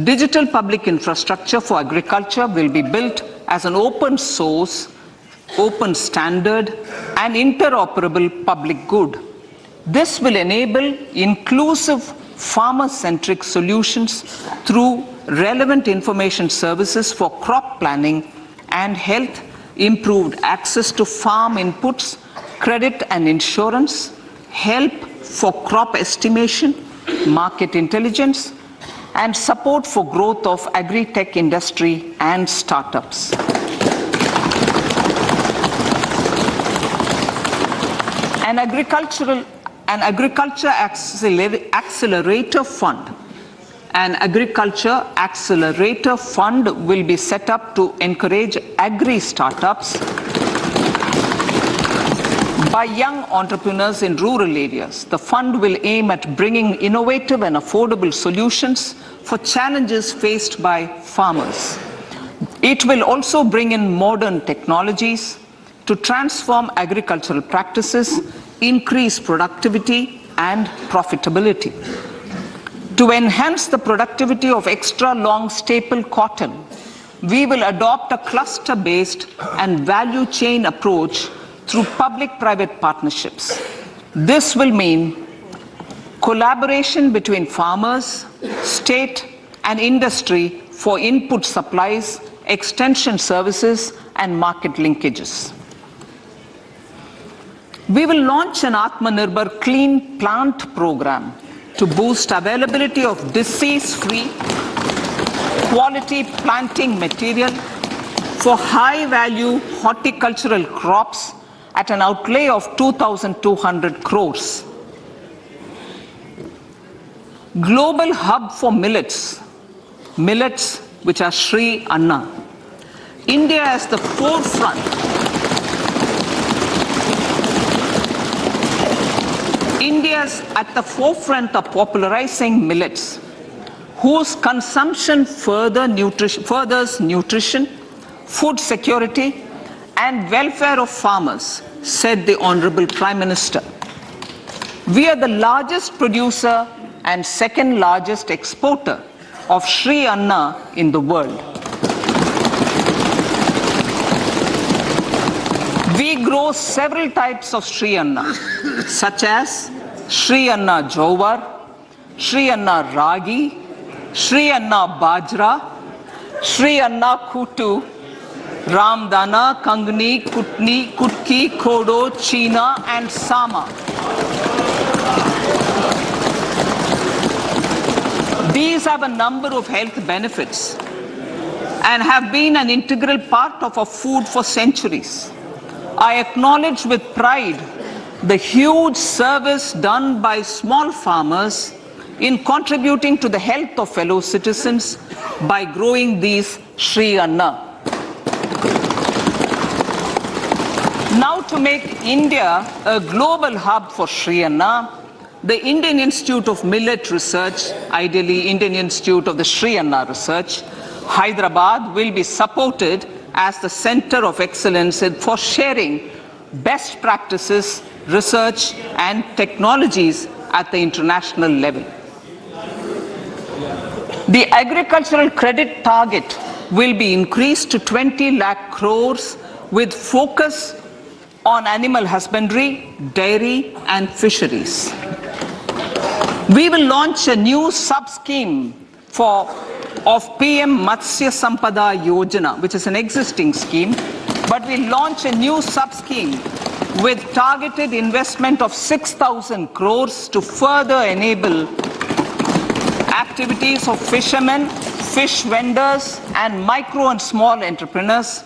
Digital public infrastructure for agriculture will be built as an open source, open standard, and interoperable public good. This will enable inclusive farmer-centric solutions through relevant information services for crop planning and health, improved access to farm inputs, credit and insurance, help for crop estimation, market intelligence, and support for growth of agri-tech industry and startups. An agriculture accelerator fund. An agriculture accelerator fund will be set up to encourage agri startups by young entrepreneurs in rural areas. The fund will aim at bringing innovative and affordable solutions for challenges faced by farmers. It will also bring in modern technologies to transform agricultural practices, increase productivity and profitability. To enhance the productivity of extra long staple cotton, we will adopt a cluster-based and value chain approach through public-private partnerships. This will mean collaboration between farmers, state, and industry for input supplies, extension services, and market linkages. We will launch an Atmanirbhar Clean Plant program to boost availability of disease-free, quality planting material for high-value horticultural crops at an outlay of 2,200 crores. Global hub for millets, which are Sri Anna. India is the forefront. India is at the forefront of popularizing millets, whose consumption furthers nutrition, food security, and welfare of farmers, said the Honorable Prime Minister. We are the largest producer and second largest exporter of Sri Anna in the world. We grow several types of Sri Anna, such as Sri Anna Jowar, Sri Anna Ragi, Sri Anna Bajra, Sri Anna Kutu, Ramdana, Kangni, Kutni, Kutki, Kodo, China, and Sama. These have a number of health benefits and have been an integral part of our food for centuries. I acknowledge with pride the huge service done by small farmers in contributing to the health of fellow citizens by growing these Sri Anna. Now, to make India a global hub for Sri Anna, the Indian Institute of Millet Research, ideally Indian Institute of the Sri Anna Research, Hyderabad, will be supported as the center of excellence for sharing best practices, research, and technologies at the international level. The agricultural credit target will be increased to 20 lakh crores with focus on animal husbandry, dairy, and fisheries. We will launch a new sub-scheme of PM Matsya Sampada Yojana, which is an existing scheme, but we launch a new sub-scheme with targeted investment of 6,000 crores to further enable activities of fishermen, fish vendors, and micro and small entrepreneurs,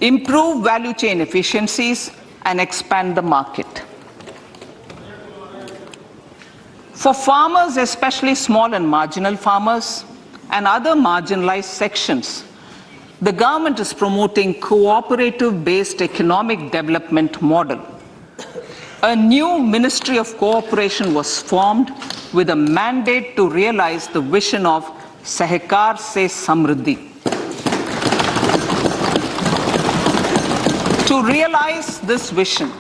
improve value chain efficiencies, and expand the market. For farmers, especially small and marginal farmers and other marginalized sections, the government is promoting cooperative-based economic development model. A new Ministry of Cooperation was formed with a mandate to realize the vision of Sahakar Se Samriddhi. To realize this vision,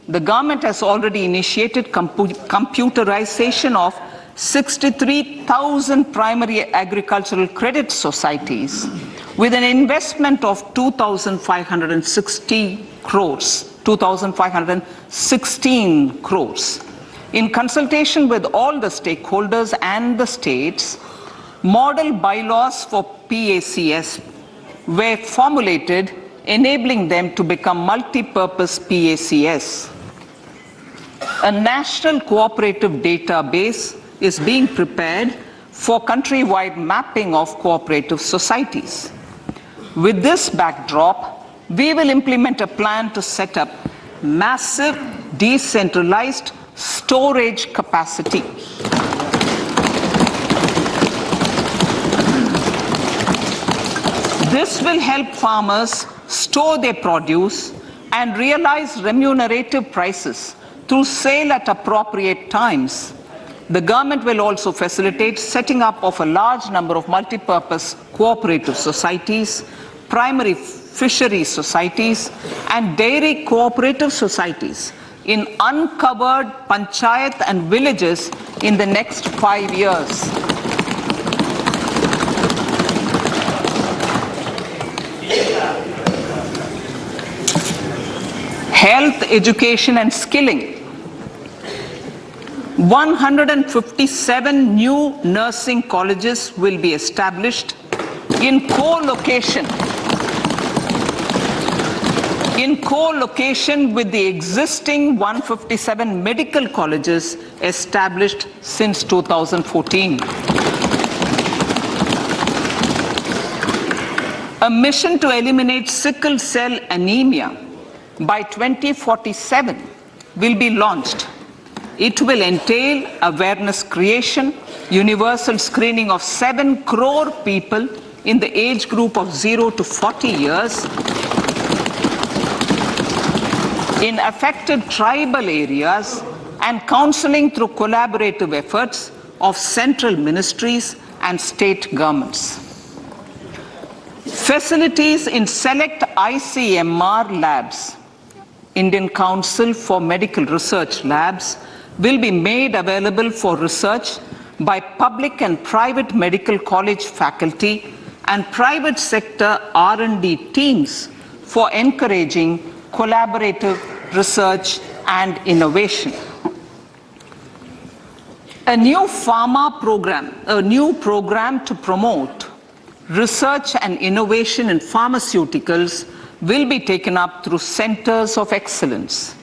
the government has already initiated computerization of 63,000 primary agricultural credit societies with an investment of 2,516 crores. In consultation with all the stakeholders and the states, model bylaws for PACS were formulated, enabling them to become multi-purpose PACS. A national cooperative database is being prepared for countrywide mapping of cooperative societies. With this backdrop, we will implement a plan to set up massive decentralized storage capacity. This will help farmers store their produce and realize remunerative prices through sale at appropriate times. The government will also facilitate setting up of a large number of multi-purpose cooperative societies, primary fisheries societies, and dairy cooperative societies in uncovered panchayat and villages in the next 5 years. Health, education, and skilling. 157 new nursing colleges will be established in co-location with the existing 157 medical colleges established since 2014. A mission to eliminate sickle cell anemia by 2047 will be launched. It will entail awareness creation, universal screening of 7 crore people in the age group of 0 to 40 years in affected tribal areas, and counseling through collaborative efforts of central ministries and state governments. Facilities in select ICMR labs, Indian Council for Medical Research labs, will be made available for research by public and private medical college faculty and private sector R&D teams for encouraging collaborative research and innovation. A new program to promote research and innovation in pharmaceuticals will be taken up through centers of excellence.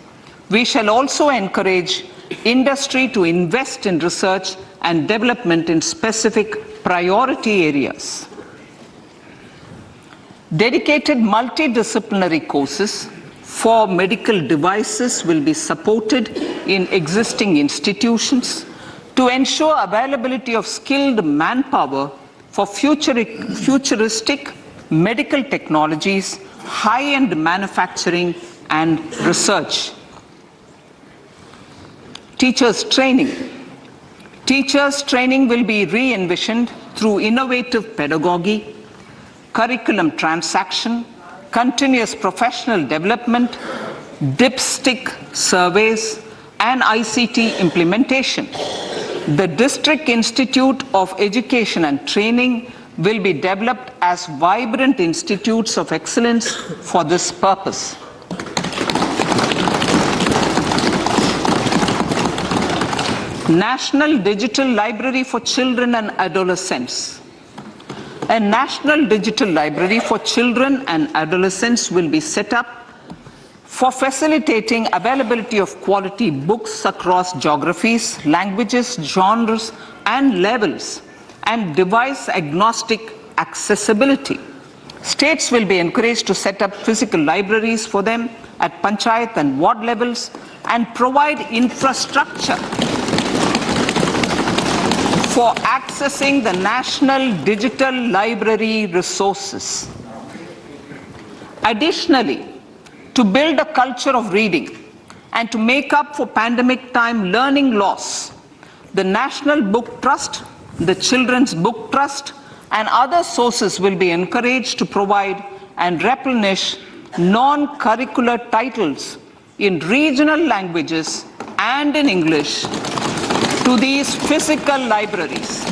We shall also encourage industry to invest in research and development in specific priority areas. Dedicated multidisciplinary courses for medical devices will be supported in existing institutions to ensure availability of skilled manpower for futuristic medical technologies, high-end manufacturing, and research. Teachers' training. Teachers' training will be re-envisioned through innovative pedagogy, curriculum transaction, continuous professional development, dipstick surveys, and ICT implementation. The District Institute of Education and Training will be developed as vibrant institutes of excellence for this purpose. National Digital Library for Children and Adolescents. A National Digital Library for Children and Adolescents will be set up for facilitating availability of quality books across geographies, languages, genres, and levels, and device-agnostic accessibility. States will be encouraged to set up physical libraries for them at panchayat and ward levels and provide infrastructure for accessing the national digital library resources. Additionally, to build a culture of reading and to make up for pandemic time learning loss, the National Book Trust, the Children's Book Trust, and other sources will be encouraged to provide and replenish non-curricular titles in regional languages and in English to these physical libraries.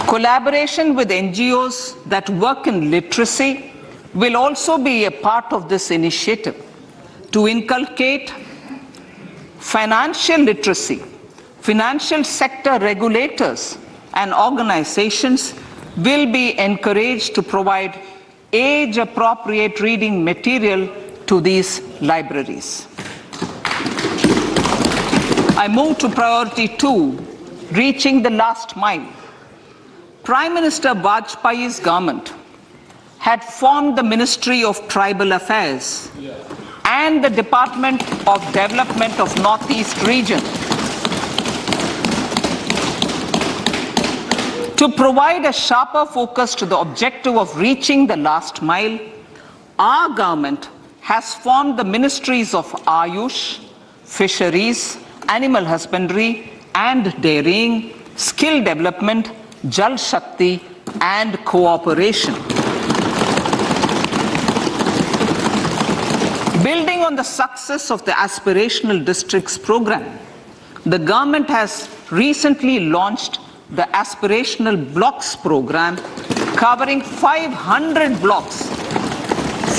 Collaboration with NGOs that work in literacy will also be a part of this initiative to inculcate financial literacy. Financial sector regulators and organizations will be encouraged to provide age-appropriate reading material to these libraries. I move to priority 2, reaching the last mile. Prime Minister Vajpayee's government had formed the Ministry of Tribal Affairs and the Department of Development of Northeast Region to provide a sharper focus to the objective of reaching the last mile. Our government has formed the ministries of Ayush, Fisheries, Animal Husbandry and Dairying, Skill Development, Jal Shakti and Cooperation. Building on the success of the Aspirational Districts program, the government has recently launched the Aspirational Blocks program, covering 500 blocks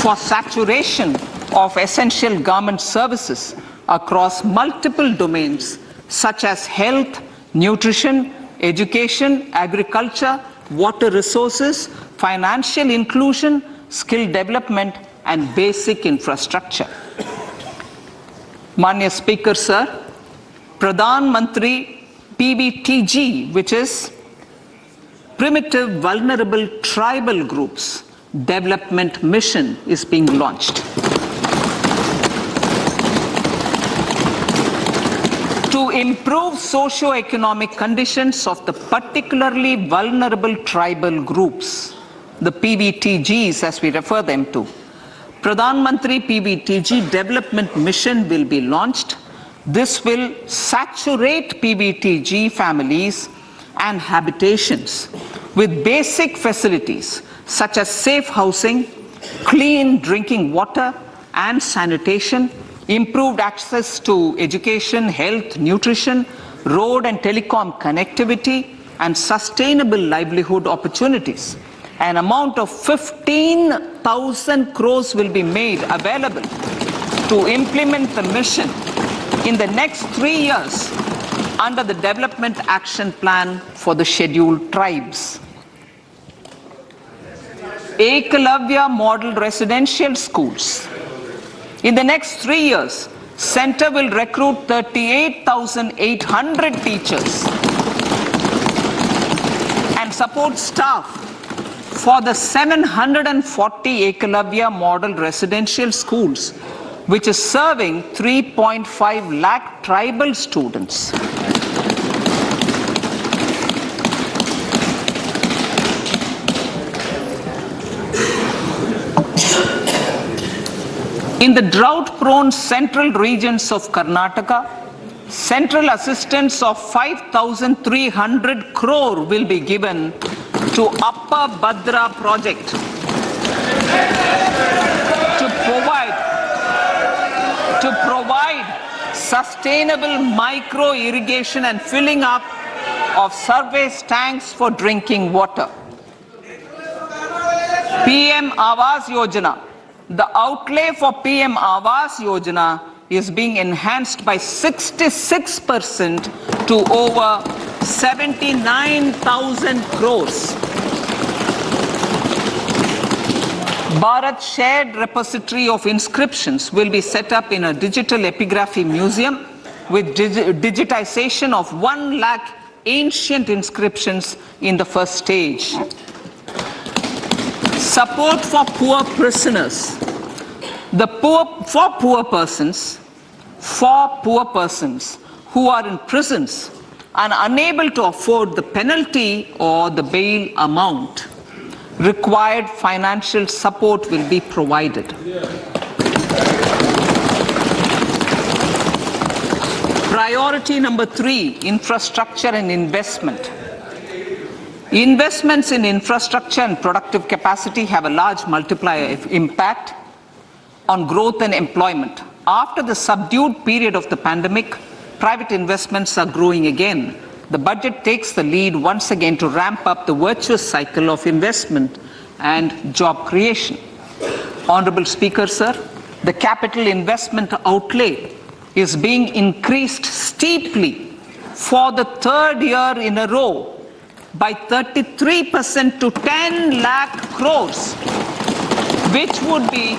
for saturation of essential government services across multiple domains such as health, nutrition, education, agriculture, water resources, financial inclusion, skill development, and basic infrastructure. Manya Speaker, sir, Pradhan Mantri PBTG, which is Primitive Vulnerable Tribal Groups Development Mission, is being launched. To improve socio-economic conditions of the particularly vulnerable tribal groups, the PBTGs as we refer them to, Pradhan Mantri PBTG Development Mission will be launched. This will saturate PBTG families and habitations with basic facilities such as safe housing, clean drinking water and sanitation, improved access to education, health, nutrition, road and telecom connectivity, and sustainable livelihood opportunities. An amount of 15,000 crores will be made available to implement the mission in the next 3 years under the Development Action Plan for the Scheduled Tribes. Ekalavya Model Residential Schools. In the next 3 years, Center will recruit 38,800 teachers and support staff for the 740 Ekalavya Model Residential Schools, which is serving 3.5 lakh tribal students. In the drought-prone central regions of Karnataka, central assistance of 5,300 crore will be given to Upper Bhadra project to provide sustainable micro irrigation and filling up of surface tanks for drinking water. PM Awas Yojana. The outlay for PM Awas Yojana is being enhanced by 66% to over 79,000 crores. Bharat Shared Repository of Inscriptions will be set up in a digital epigraphy museum with digitization of 1 lakh ancient inscriptions in the first stage. Support for poor prisoners. For poor persons who are in prisons and unable to afford the penalty or the bail amount, required financial support will be provided. Priority number 3, infrastructure and investment. Investments in infrastructure and productive capacity have a large multiplier impact on growth and employment. After the subdued period of the pandemic, private investments are growing again. The budget takes the lead once again to ramp up the virtuous cycle of investment and job creation. Honorable Speaker, sir, the capital investment outlay is being increased steeply for the third year in a row by 33% to 10 lakh crores, which would be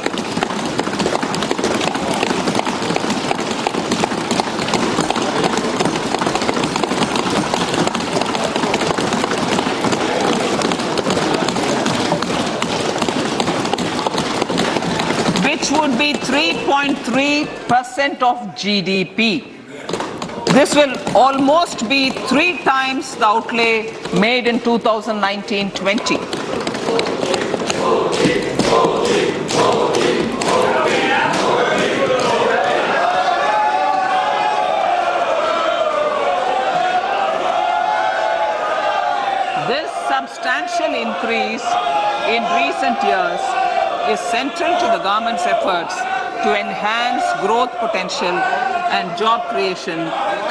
which would be 3.3% of GDP. This will almost be 3 times the outlay made in 2019-20. This substantial increase in recent years is central to the government's efforts to enhance growth potential and job creation,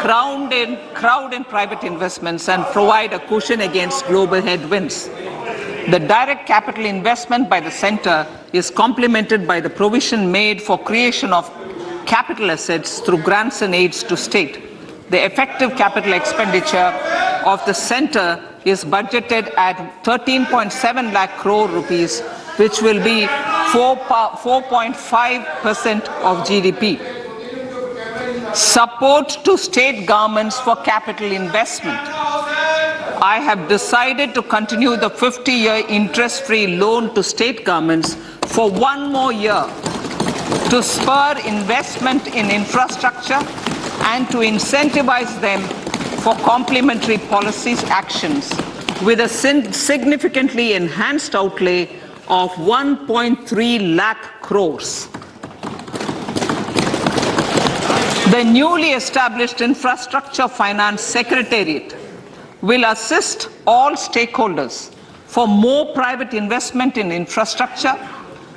crowd in private investments, and provide a cushion against global headwinds. The direct capital investment by the center is complemented by the provision made for creation of capital assets through grants and aids to state. The effective capital expenditure of the center is budgeted at 13.7 lakh crore rupees, which will be 4.5% of GDP. Support to state governments for capital investment. I have decided to continue the 50-year interest-free loan to state governments for 1 more year to spur investment in infrastructure and to incentivize them for complementary policies actions with a significantly enhanced outlay of 1.3 lakh crores. The newly established Infrastructure Finance Secretariat will assist all stakeholders for more private investment in infrastructure,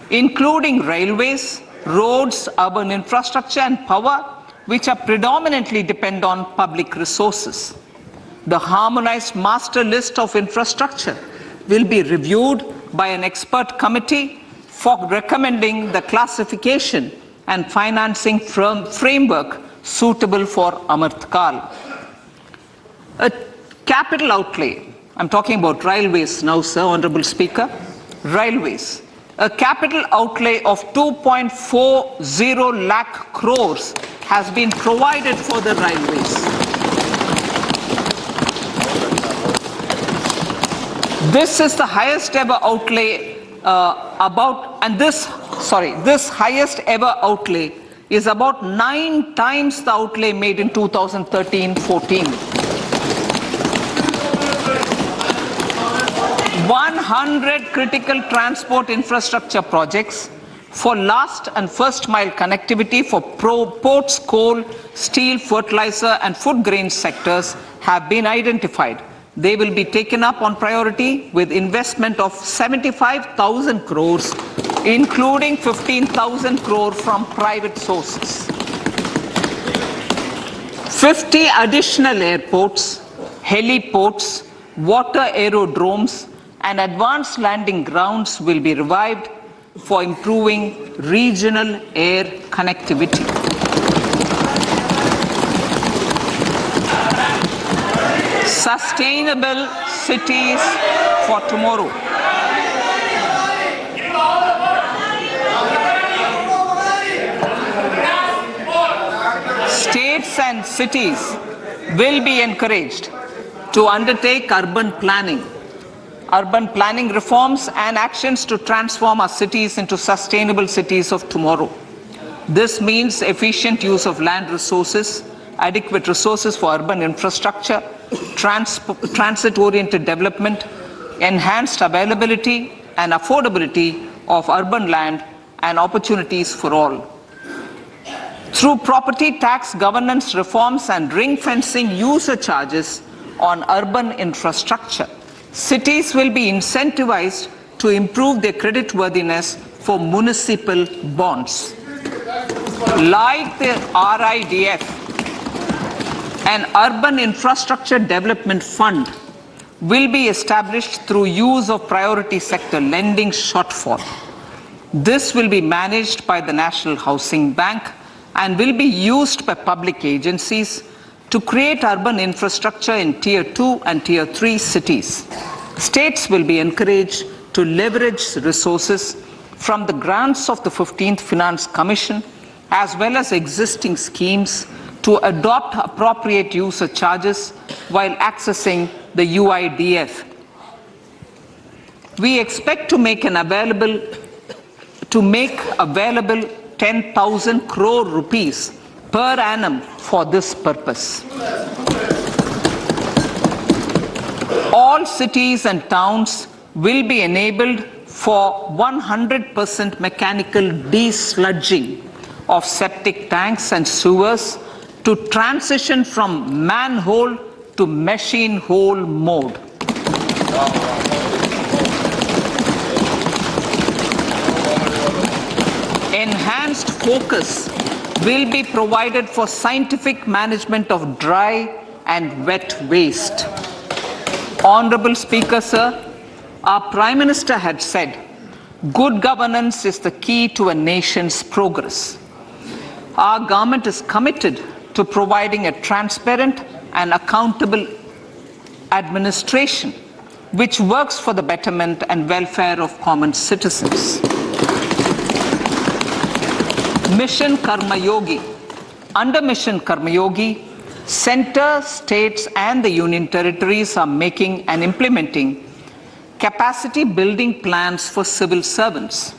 including railways, roads, urban infrastructure, and power, which are predominantly depend on public resources. The harmonized master list of infrastructure will be reviewed by an expert committee for recommending the classification and financing framework suitable for Amrit Kal. A capital outlay, I'm talking about railways now, sir, Honorable Speaker, railways. A capital outlay of 2.40 lakh crores has been provided for the railways. This is the highest ever outlay this highest ever outlay is about 9 times the outlay made in 2013-14. 100 critical transport infrastructure projects for last and first mile connectivity for ports, coal, steel, fertilizer, and food grain sectors have been identified. They will be taken up on priority with investment of 75,000 crores, including 15,000 crore from private sources. 50 additional airports, heliports, water aerodromes, and advanced landing grounds will be revived for improving regional air connectivity. Sustainable cities for tomorrow. States and cities will be encouraged to undertake urban planning reforms and actions to transform our cities into sustainable cities of tomorrow. This means efficient use of land resources, adequate resources for urban infrastructure, transit-oriented development, enhanced availability and affordability of urban land, and opportunities for all. Through property tax governance reforms and ring-fencing user charges on urban infrastructure, cities will be incentivized to improve their creditworthiness for municipal bonds. Like the RIDF, An urban infrastructure development fund will be established through use of priority sector lending shortfall. This will be managed by the National Housing Bank and will be used by public agencies to create urban infrastructure in Tier 2 and Tier 3 cities. States will be encouraged to leverage resources from the grants of the 15th Finance Commission as well as existing schemes to adopt appropriate user charges while accessing the UIDF. We expect to make available 10,000 crore rupees per annum for this purpose. All cities and towns will be enabled for 100% mechanical desludging of septic tanks and sewers to transition from manhole to machine hole mode. Enhanced focus will be provided for scientific management of dry and wet waste. Honorable Speaker, sir, our Prime Minister had said, good governance is the key to a nation's progress. Our government is committed to providing a transparent and accountable administration which works for the betterment and welfare of common citizens. Mission Karma Yogi. Under Mission Karma Yogi, center, states and the union territories are making and implementing capacity building plans for civil servants.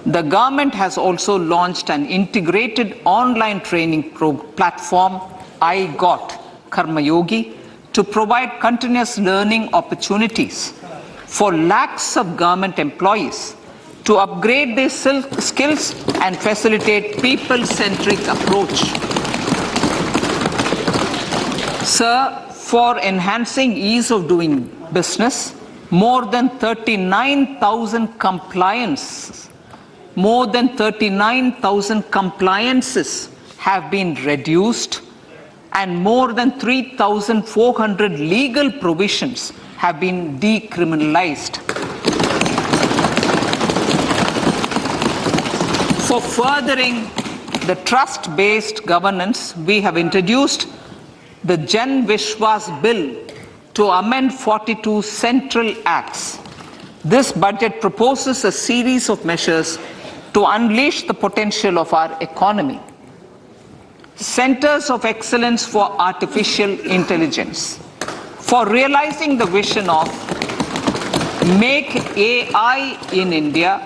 The government has also launched an integrated online training platform, I Got Karma Yogi, to provide continuous learning opportunities for lakhs of government employees to upgrade their skills and facilitate people-centric approach. Sir, for enhancing ease of doing business, more than 39,000 compliances have been reduced and more than 3,400 legal provisions have been decriminalized. For furthering the trust-based governance, we have introduced the Jan Vishwas Bill to amend 42 central acts. This budget proposes a series of measures to unleash the potential of our economy. Centers of Excellence for Artificial Intelligence. For realizing the vision of Make AI in India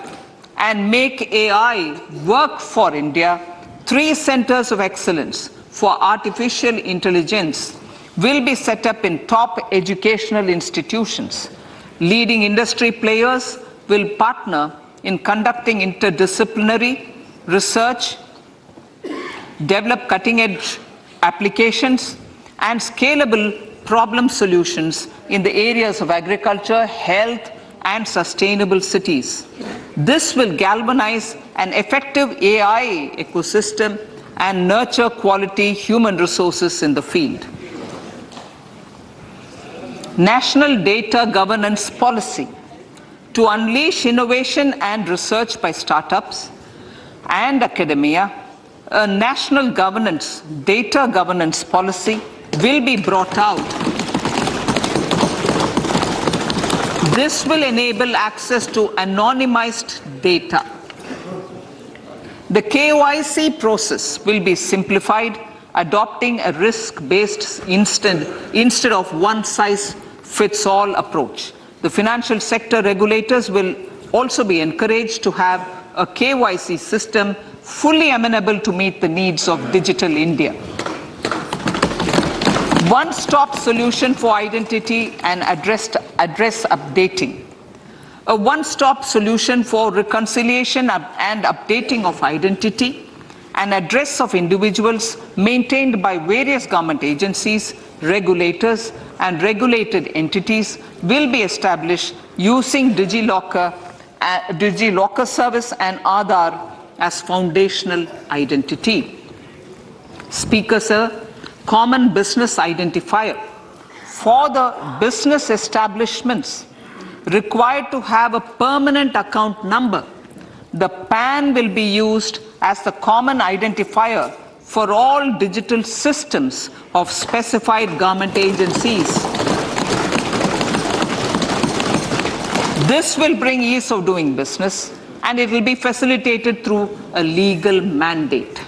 and Make AI Work for India, 3 centers of excellence for artificial intelligence will be set up in top educational institutions. Leading industry players will partner in conducting interdisciplinary research, develop cutting-edge applications, and scalable problem solutions in the areas of agriculture, health, and sustainable cities. This will galvanize an effective AI ecosystem and nurture quality human resources in the field. National Data Governance Policy. To unleash innovation and research by startups and academia, a national data governance policy will be brought out. This will enable access to anonymized data. The KYC process will be simplified, adopting a risk-based instead of one-size-fits-all approach. The financial sector regulators will also be encouraged to have a KYC system fully amenable to meet the needs of digital India. One-stop solution for identity and address updating. A one-stop solution for reconciliation and updating of identity and address of individuals maintained by various government agencies, regulators, and regulated entities will be established using DigiLocker service and Aadhaar as foundational identity. Speaker, sir, common business identifier for the business establishments required to have a permanent account number. The PAN will be used as the common identifier for all digital systems of specified government agencies. This will bring ease of doing business, and it will be facilitated through a legal mandate.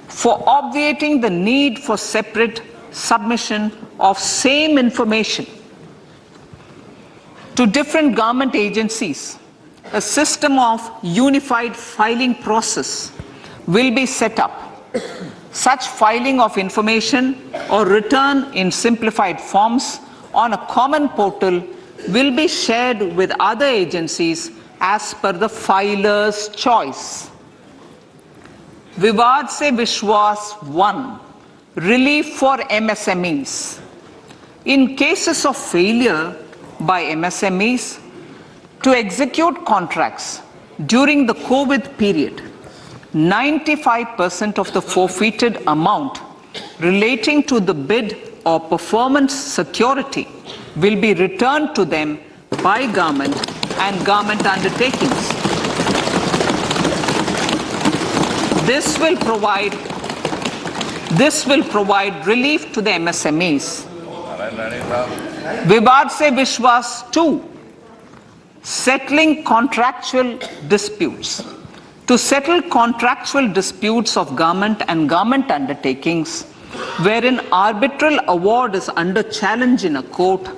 For obviating the need for separate submission of same information to different government agencies, a system of unified filing process will be set up. Such filing of information or return in simplified forms on a common portal will be shared with other agencies as per the filer's choice. Vivad se Vishwas 1. Relief for MSMEs. In cases of failure by MSMEs to execute contracts during the COVID period, 95% of the forfeited amount relating to the bid or performance security will be returned to them by government and government undertakings. This will provide relief to the MSMEs. Vivad se Vishwas 2. Settling contractual disputes. To settle contractual disputes of government and government undertakings wherein arbitral award is under challenge in a court,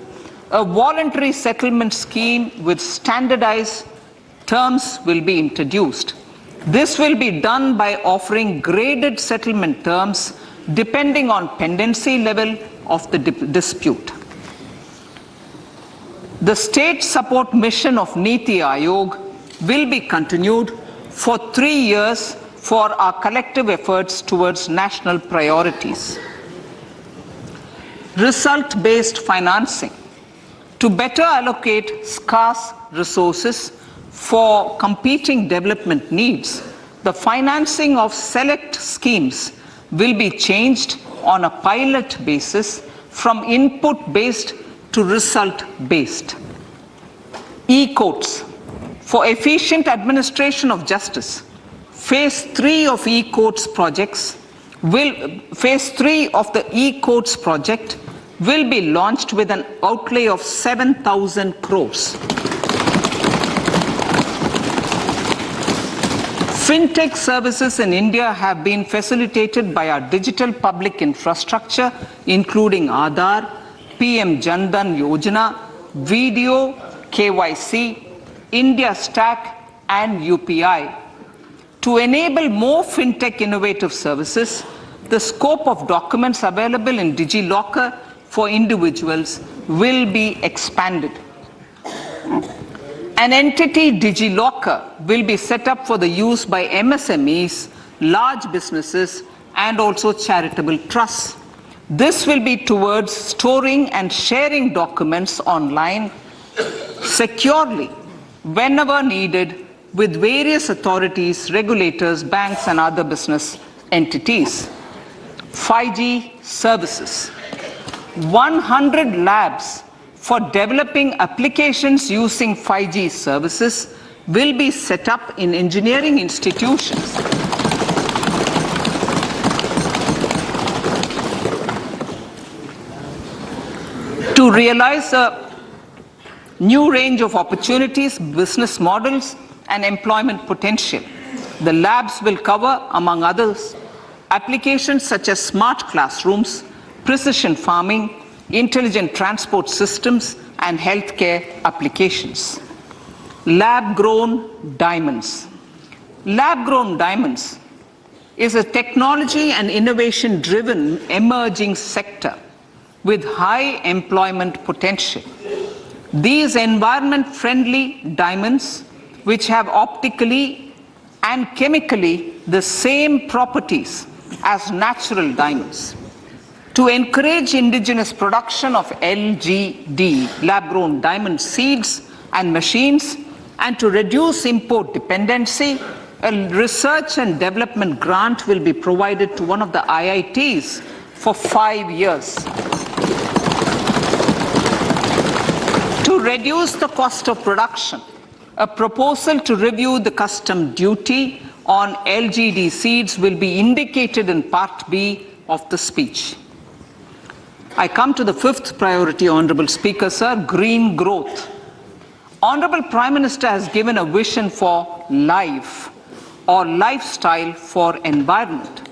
a voluntary settlement scheme with standardized terms will be introduced. This will be done by offering graded settlement terms depending on pendency level of the dispute. The state support mission of Niti Aayog will be continued for 3 years for our collective efforts towards national priorities. Result-based financing. To better allocate scarce resources for competing development needs, the financing of select schemes will be changed on a pilot basis from input-based to result-based. E-courts. For efficient administration of justice, Phase 3 of the e-courts project will be launched with an outlay of 7,000 crores. Fintech services in India have been facilitated by our digital public infrastructure, including Aadhaar, PM Jan Dhan Yojana, Video, KYC, India Stack, and UPI. To enable more fintech innovative services, the scope of documents available in DigiLocker for individuals will be expanded. An entity DigiLocker will be set up for the use by MSMEs, large businesses, and also charitable trusts. This will be towards storing and sharing documents online securely whenever needed with various authorities, regulators, banks, and other business entities. 5G services. 100 labs for developing applications using 5G services will be set up in engineering institutions. To realize a new range of opportunities, business models, and employment potential, the labs will cover, among others, applications such as smart classrooms, precision farming, intelligent transport systems, and healthcare applications. Lab-grown diamonds. Lab-grown diamonds is a technology and innovation-driven emerging sector with high employment potential. These environment-friendly diamonds, which have optically and chemically the same properties as natural diamonds. To encourage indigenous production of LGD, lab-grown diamond seeds and machines, and to reduce import dependency, A research and development grant will be provided to one of the IITs for 5 years. To reduce the cost of production, a proposal to review the custom duty on LGD seeds will be indicated in Part B of the speech. I come to the fifth priority, Honorable Speaker, sir, green growth. Honorable Prime Minister has given a vision for life or lifestyle for environment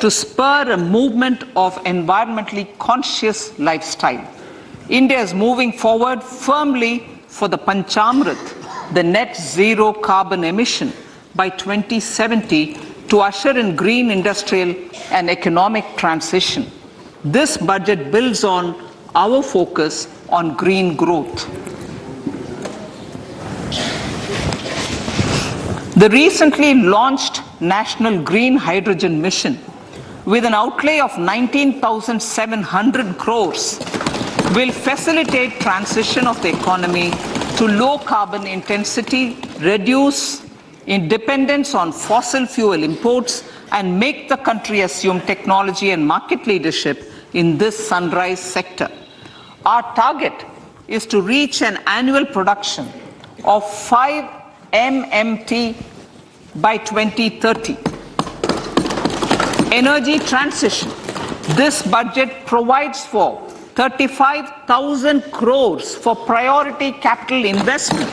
to spur a movement of environmentally conscious lifestyle. India is moving forward firmly for the Panchamrit, the net zero carbon emission by 2070 to usher in green industrial and economic transition. This budget builds on our focus on green growth. The recently launched National Green Hydrogen Mission, with an outlay of 19,700 crores, will facilitate transition of the economy to low carbon intensity, reduce dependence on fossil fuel imports, and make the country assume technology and market leadership in this sunrise sector. Our target is to reach an annual production of 5 MMT by 2030. Energy transition. This budget provides for 35,000 crores for priority capital investment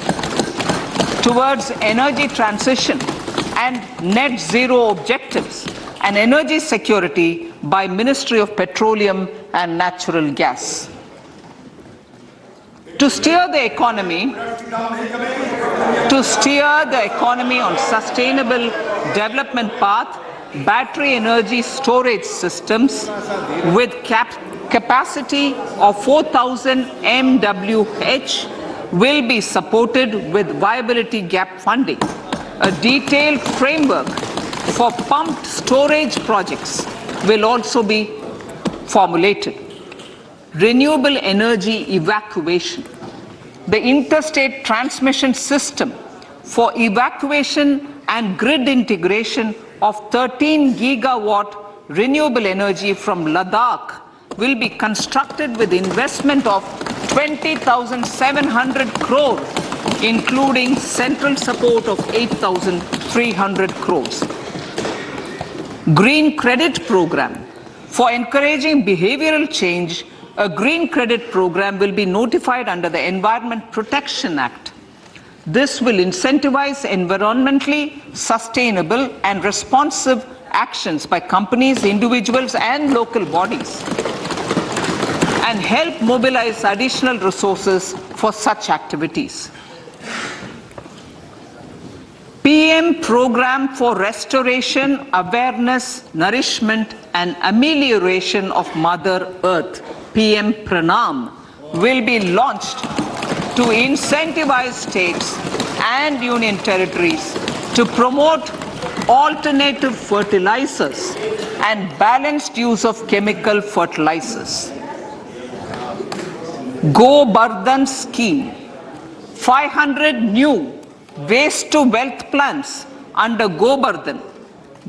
towards energy transition and net zero objectives and energy security by Ministry of Petroleum and Natural Gas. To steer the economy on sustainable development path, battery energy storage systems with capacity of 4,000 MWH will be supported with viability gap funding. A detailed framework for pumped storage projects will also be formulated. Renewable energy evacuation. The interstate transmission system for evacuation and grid integration of 13 gigawatt renewable energy from Ladakh will be constructed with investment of 20,700 crores, including central support of 8,300 crores. Green credit program. For encouraging behavioral change, a green credit program will be notified under the Environment Protection Act. This will incentivize environmentally sustainable and responsive actions by companies, individuals, and local bodies, and help mobilize additional resources for such activities. PM Program for Restoration, Awareness, Nourishment, and Amelioration of Mother Earth, PM Pranam, will be launched to incentivize states and union territories to promote alternative fertilizers and balanced use of chemical fertilizers. Go Bardhan Scheme. 500 new waste to wealth plants under Go Bardhan,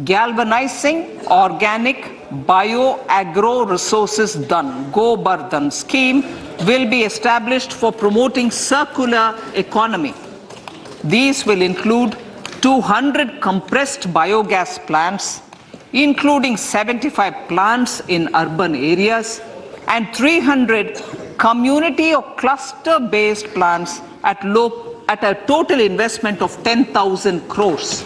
galvanizing organic bio-agro resources done. Go Bardhan scheme will be established for promoting circular economy. These will include 200 compressed biogas plants, including 75 plants in urban areas, and 300 community or cluster-based plants at a total investment of 10,000 crores.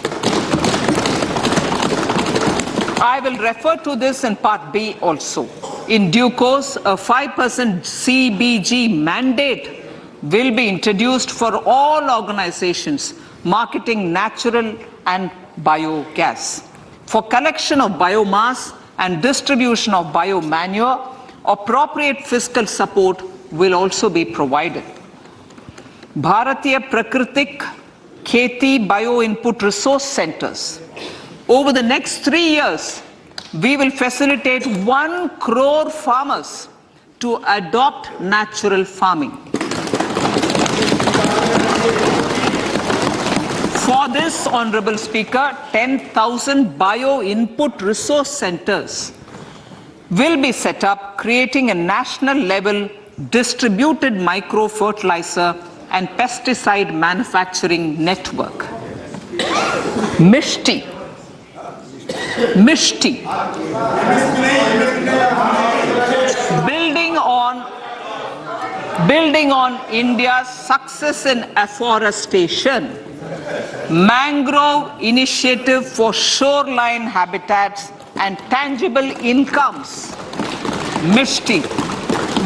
I will refer to this in Part B also. In due course, a 5% CBG mandate will be introduced for all organizations marketing natural and biogas. For collection of biomass and distribution of biomanure, appropriate fiscal support will also be provided. Bharatiya Prakritik Kheti Bio Input Resource Centers. Over the next 3 years, we will facilitate 1 crore farmers to adopt natural farming. For this, Honorable Speaker, 10,000 bio-input resource centers will be set up, creating a national level distributed micro-fertilizer and pesticide manufacturing network. Mishti. Building on India's success in afforestation, mangrove initiative for shoreline habitats and tangible incomes, Mishti,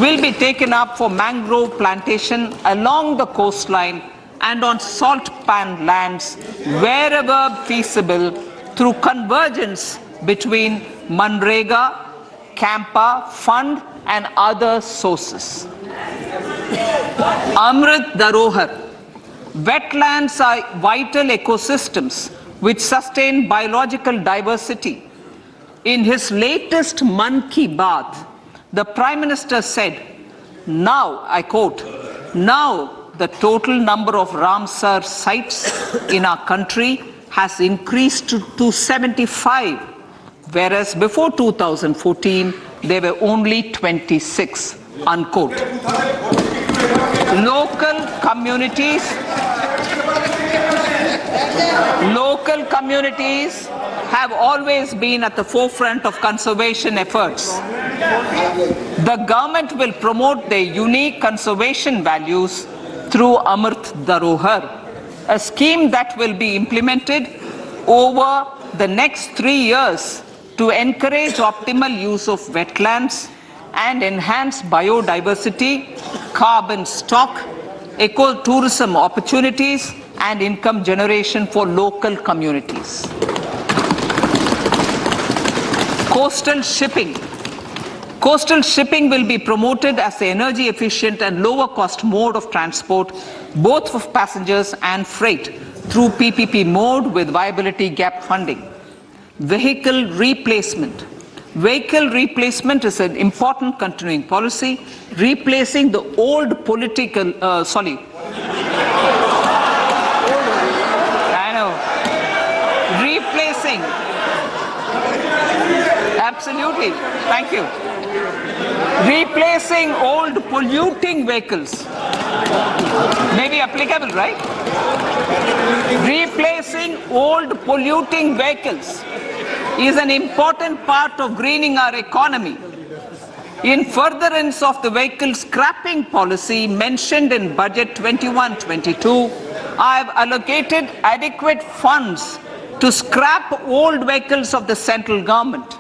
will be taken up for mangrove plantation along the coastline and on salt pan lands wherever feasible through convergence between Manrega, Campa, Fund and other sources. Amrit Dharohar. Wetlands are vital ecosystems which sustain biological diversity. In his latest Mann Ki Baat, the Prime Minister said, now, I quote, now the total number of Ramsar sites in our country has increased to 75, whereas before 2014, there were only 26, unquote. Local communities have always been at the forefront of conservation efforts. The government will promote their unique conservation values through Amrit Dharohar, a scheme that will be implemented over the next 3 years to encourage optimal use of wetlands and enhance biodiversity, carbon stock, ecotourism opportunities, and income generation for local communities. Coastal shipping. Coastal shipping will be promoted as the energy efficient and lower cost mode of transport, both for passengers and freight, through PPP mode with viability gap funding. Vehicle replacement. Vehicle replacement is an important continuing policy, replacing the old political, replacing, absolutely, thank you. Replacing old polluting vehicles. Maybe applicable, right? Replacing old polluting vehicles is an important part of greening our economy. In furtherance of the vehicle scrapping policy mentioned in Budget 21-22, I have allocated adequate funds to scrap old vehicles of the central government.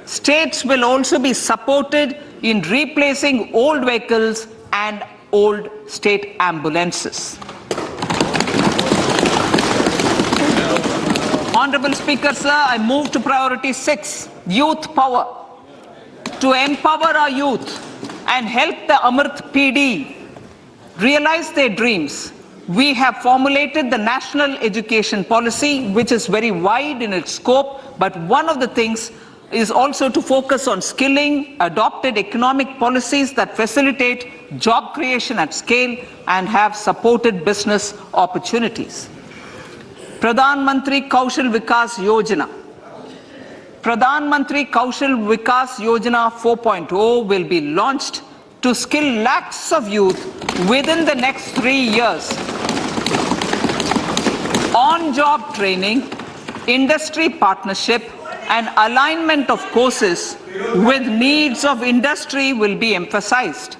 States will also be supported in replacing old vehicles and old state ambulances. Honorable Speaker, sir, I move to priority 6, youth power. To empower our youth and help the Amrit PD realize their dreams, we have formulated the national education policy, which is very wide in its scope, but one of the things is also to focus on skilling, adopted economic policies that facilitate job creation at scale and have supported business opportunities. Pradhan Mantri Kaushal Vikas Yojana. Pradhan Mantri Kaushal Vikas Yojana 4.0 will be launched to skill lakhs of youth within the next 3 years. On-job training, industry partnership, and alignment of courses with needs of industry will be emphasized.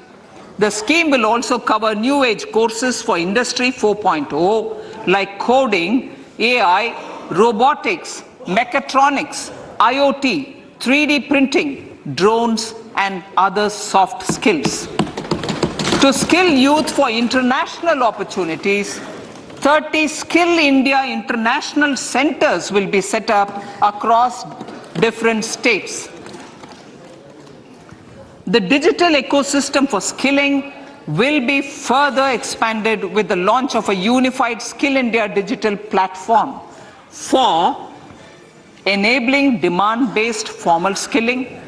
The scheme will also cover new age courses for Industry 4.0 like coding, AI, robotics, mechatronics, IoT, 3D printing, drones, and other soft skills. To skill youth for international opportunities, 30 Skill India international centers will be set up across different states. The digital ecosystem for skilling will be further expanded with the launch of a unified Skill India digital platform for enabling demand-based formal skilling,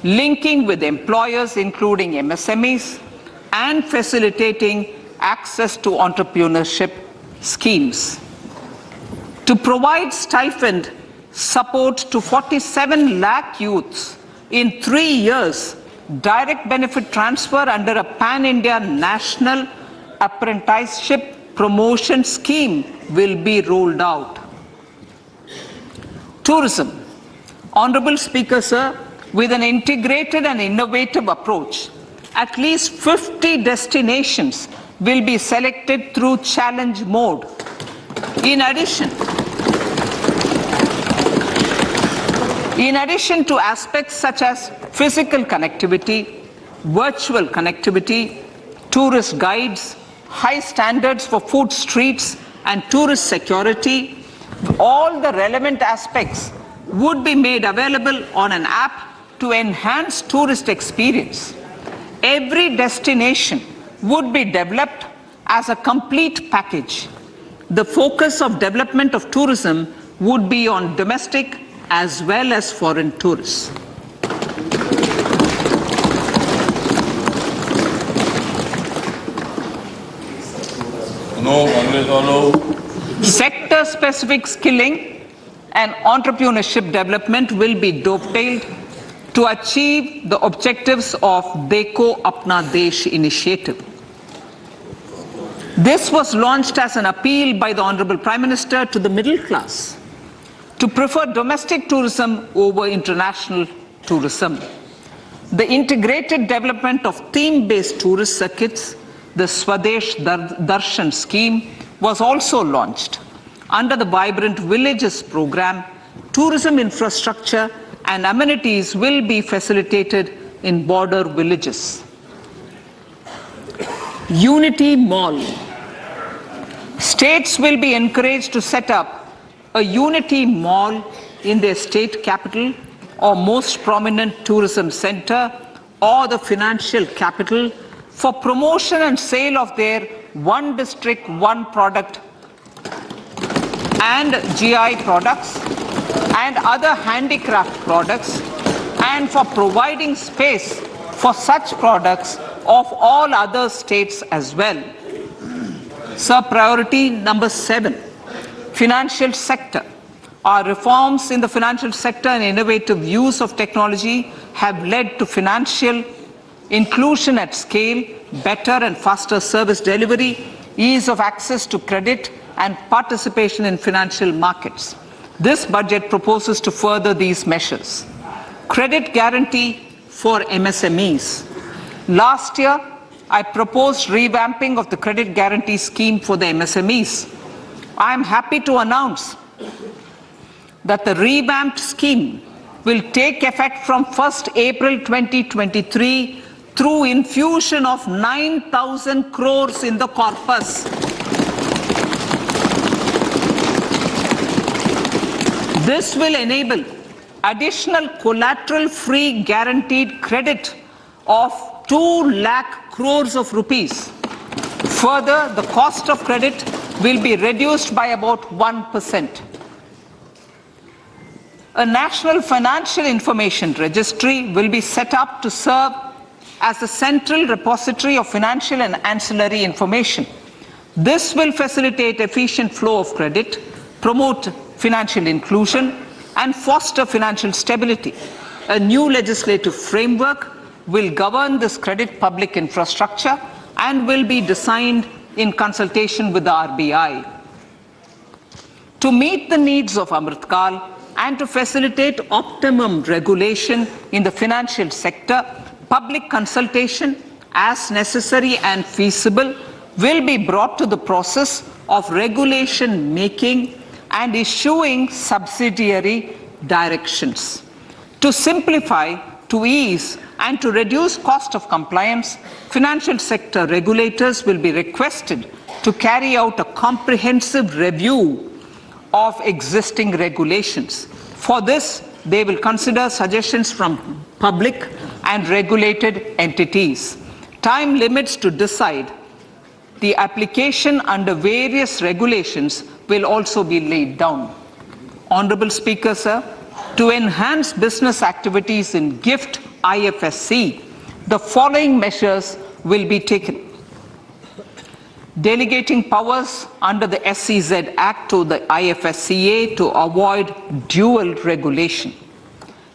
linking with employers including MSMEs, and facilitating access to entrepreneurship schemes. to provide stipend support to 47 lakh youths in 3 years, direct benefit transfer under a pan-India national apprenticeship promotion scheme will be rolled out. Tourism. Honorable Speaker, sir, with an integrated and innovative approach, at least 50 destinations will be selected through challenge mode. In addition to aspects such as physical connectivity, virtual connectivity, tourist guides, high standards for food streets and tourist security, all the relevant aspects would be made available on an app to enhance tourist experience. Every destination would be developed as a complete package. The focus of development of tourism would be on domestic as well as foreign tourists. Sector-specific skilling and entrepreneurship development will be dovetailed to achieve the objectives of Dekho Apna Desh initiative. This was launched as an appeal by the Honorable Prime Minister to the middle class to prefer domestic tourism over international tourism. The integrated development of theme-based tourist circuits, the Swadesh Darshan scheme, was also launched. Under the Vibrant Villages program, tourism infrastructure and amenities will be facilitated in border villages. Unity Mall. States will be encouraged to set up a Unity Mall in their state capital or most prominent tourism center or the financial capital for promotion and sale of their one district, one product and GI products and other handicraft products, and for providing space for such products of all other states as well. Sir, priority number 7, financial sector. Our reforms in the financial sector and innovative use of technology have led to financial inclusion at scale, better and faster service delivery, ease of access to credit, and participation in financial markets. This budget proposes to further these measures. Credit guarantee for MSMEs. Last year, I proposed revamping of the credit guarantee scheme for the MSMEs. I am happy to announce that the revamped scheme will take effect from 1st April 2023 through infusion of 9,000 crores in the corpus. This will enable additional collateral-free guaranteed credit of 2 lakh crores of rupees. Further, the cost of credit will be reduced by about 1%. A national financial information registry will be set up to serve as a central repository of financial and ancillary information. This will facilitate efficient flow of credit, promote financial inclusion, and foster financial stability. A new legislative framework will govern this credit public infrastructure and will be designed in consultation with the RBI. To meet the needs of Amritkal and to facilitate optimum regulation in the financial sector, public consultation, as necessary and feasible, will be brought to the process of regulation making and issuing subsidiary directions. To simplify, to ease, and to reduce cost of compliance, financial sector regulators will be requested to carry out a comprehensive review of existing regulations. For this, they will consider suggestions from public and regulated entities. Time limits to decide the application under various regulations will also be laid down. Honorable Speaker, sir, to enhance business activities in GIFT IFSC, the following measures will be taken. delegating powers under the SEZ Act to the IFSCA to avoid dual regulation,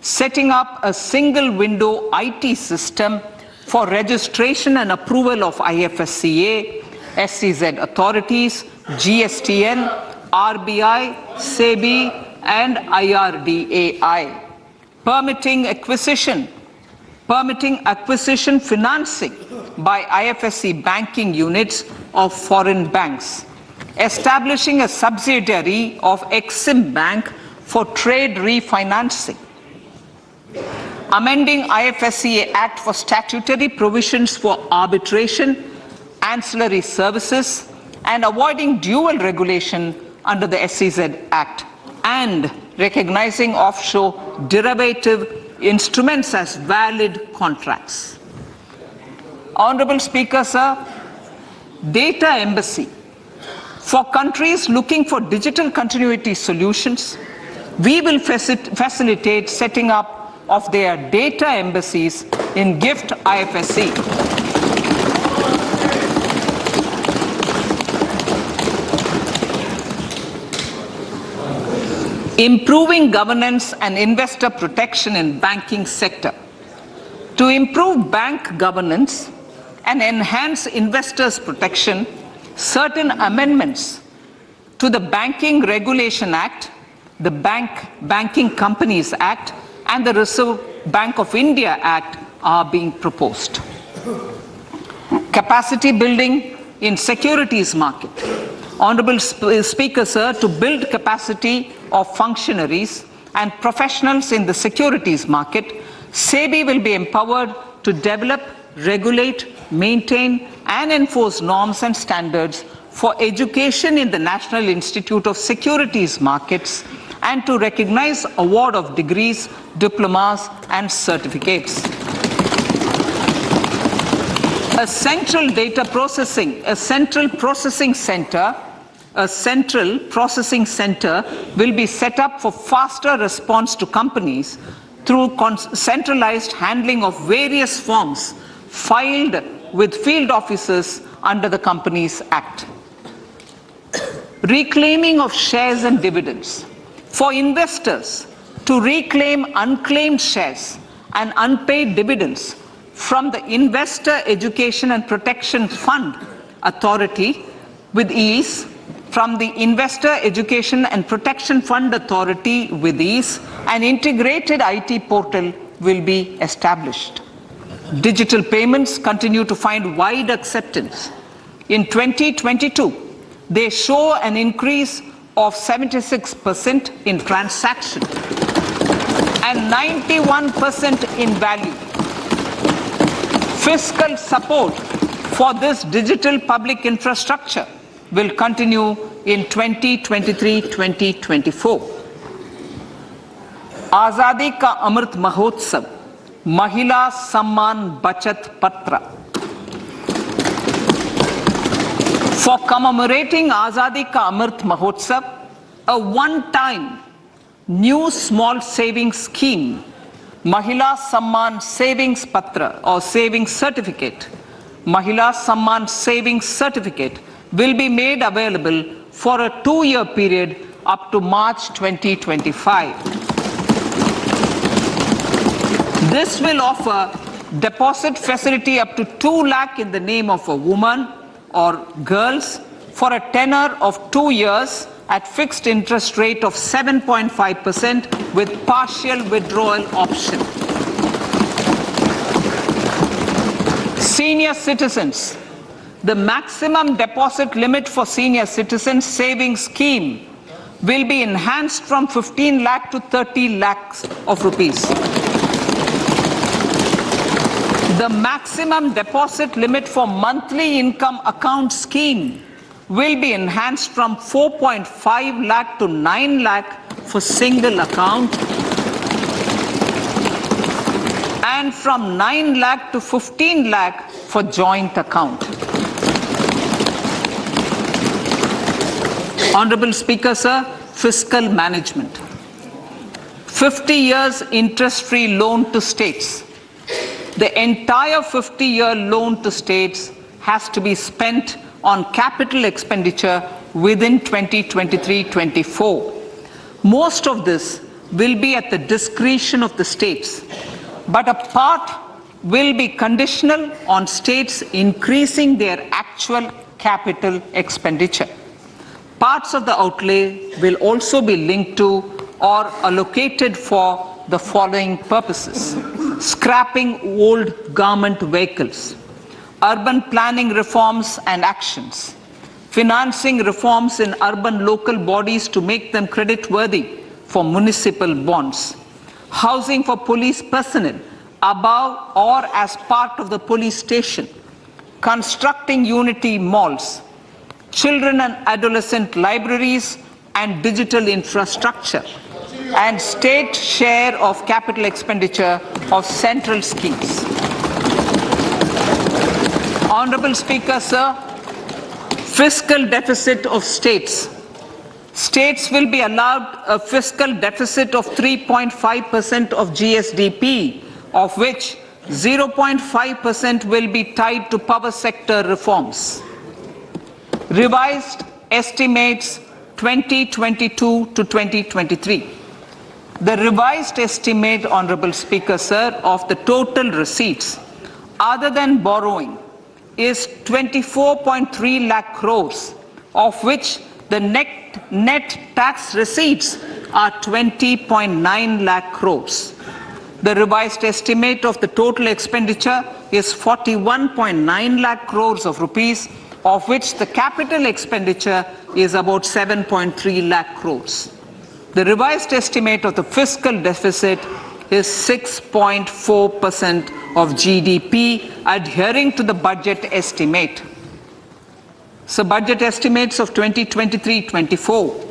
setting up a single window IT system for registration and approval of IFSCA, SEZ authorities, GSTN, RBI, SEBI, and IRDAI, permitting acquisition financing by IFSC banking units of foreign banks, establishing a subsidiary of Exim Bank for trade refinancing, amending IFSCA Act for statutory provisions for arbitration, ancillary services, and avoiding dual regulation under the SEZ Act, and recognizing offshore derivative instruments as valid contracts. Honorable Speaker, sir, data embassy. For countries looking for digital continuity solutions, we will facilitate setting up of their data embassies in GIFT IFSC. Improving governance and investor protection in banking sector. To improve bank governance and enhance investors' protection, certain amendments to the Banking Regulation Act, the Banking Companies Act, and the Reserve Bank of India Act are being proposed. Capacity building in securities market. Honorable Speaker, sir, to build capacity of functionaries and professionals in the securities market, SEBI will be empowered to develop, regulate, maintain, and enforce norms and standards for education in the National Institute of Securities Markets and to recognize award of degrees, diplomas, and certificates. A central processing center will be set up for faster response to companies through centralized handling of various forms filed with field officers under the Companies Act. Reclaiming of shares and dividends. For investors to reclaim unclaimed shares and unpaid dividends from the Investor Education and Protection Fund Authority with ease, from the Investor Education and Protection Fund Authority with ease, an integrated IT portal will be established. Digital payments continue to find wide acceptance. In 2022, they show an increase of 76% in transaction and 91% in value. Fiscal support for this digital public infrastructure will continue in 2023-2024. Azadi ka Amrit Mahotsav, Mahila Samman Bachat Patra. For commemorating Azadi ka Amrit Mahotsav, a one-time new small savings scheme, Mahila Samman Savings Patra or Savings Certificate, Mahila Samman Savings Certificate will be made available for a 2-year period up to March 2025. This will offer deposit facility up to 2 lakh in the name of a woman or girls for a tenure of 2 years at fixed interest rate of 7.5% with partial withdrawal option. Senior citizens. The maximum deposit limit for senior citizens savings scheme will be enhanced from 15 lakh to 30 lakhs of rupees. The maximum deposit limit for monthly income account scheme will be enhanced from 4.5 lakh to 9 lakh for single account and from 9 lakh to 15 lakh for joint account. Honorable Speaker, sir, fiscal management. 50 years interest-free loan to states. The entire 50-year loan to states has to be spent on capital expenditure within 2023-24. Most of this will be at the discretion of the states, but a part will be conditional on states increasing their actual capital expenditure. Parts of the outlay will also be linked to or allocated for the following purposes: scrapping old government vehicles, urban planning reforms and actions, financing reforms in urban local bodies to make them creditworthy for municipal bonds, housing for police personnel above or as part of the police station, constructing unity malls, children and adolescent libraries and digital infrastructure, and state share of capital expenditure of central schemes. Honorable Speaker, sir, fiscal deficit of states. States will be allowed a fiscal deficit of 3.5% of GSDP, of which 0.5% will be tied to power sector reforms. Revised estimates 2022 to 2023. The revised estimate, Honorable Speaker, sir, of the total receipts other than borrowing is 24.3 lakh crores, of which the net tax receipts are 20.9 lakh crores. The revised estimate of the total expenditure is 41.9 lakh crores of rupees, of which the capital expenditure is about 7.3 lakh crores. The revised estimate of the fiscal deficit is 6.4% of GDP, adhering to the budget estimate. So budget estimates of 2023-24.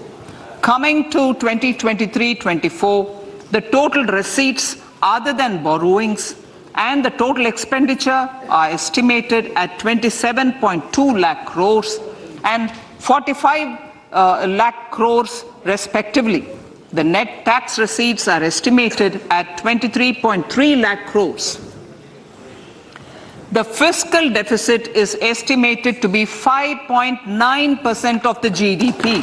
Coming to 2023-24, the total receipts other than borrowings and the total expenditure are estimated at 27.2 lakh crores and 45 lakh crores respectively. The net tax receipts are estimated at 23.3 lakh crores. The fiscal deficit is estimated to be 5.9% of the GDP.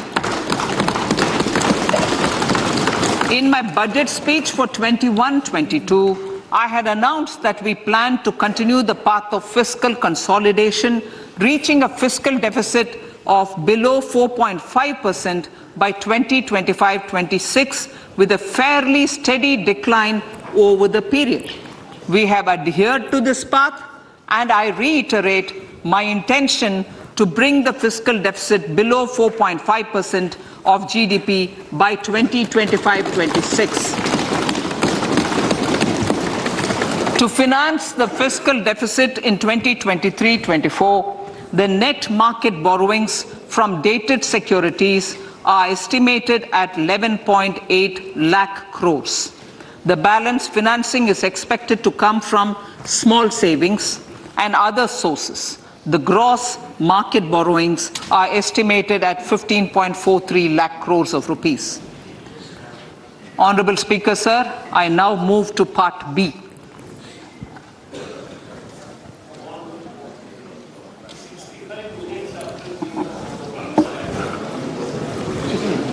In my budget speech for 21-22, I had announced that we plan to continue the path of fiscal consolidation, reaching a fiscal deficit of below 4.5% by 2025-26, with a fairly steady decline over the period. We have adhered to this path, and I reiterate my intention to bring the fiscal deficit below 4.5% of GDP by 2025-26. To finance the fiscal deficit in 2023-24, the net market borrowings from dated securities are estimated at 11.8 lakh crores. The balance financing is expected to come from small savings and other sources. The gross market borrowings are estimated at 15.43 lakh crores of rupees. Honorable Speaker, sir, I now move to Part B.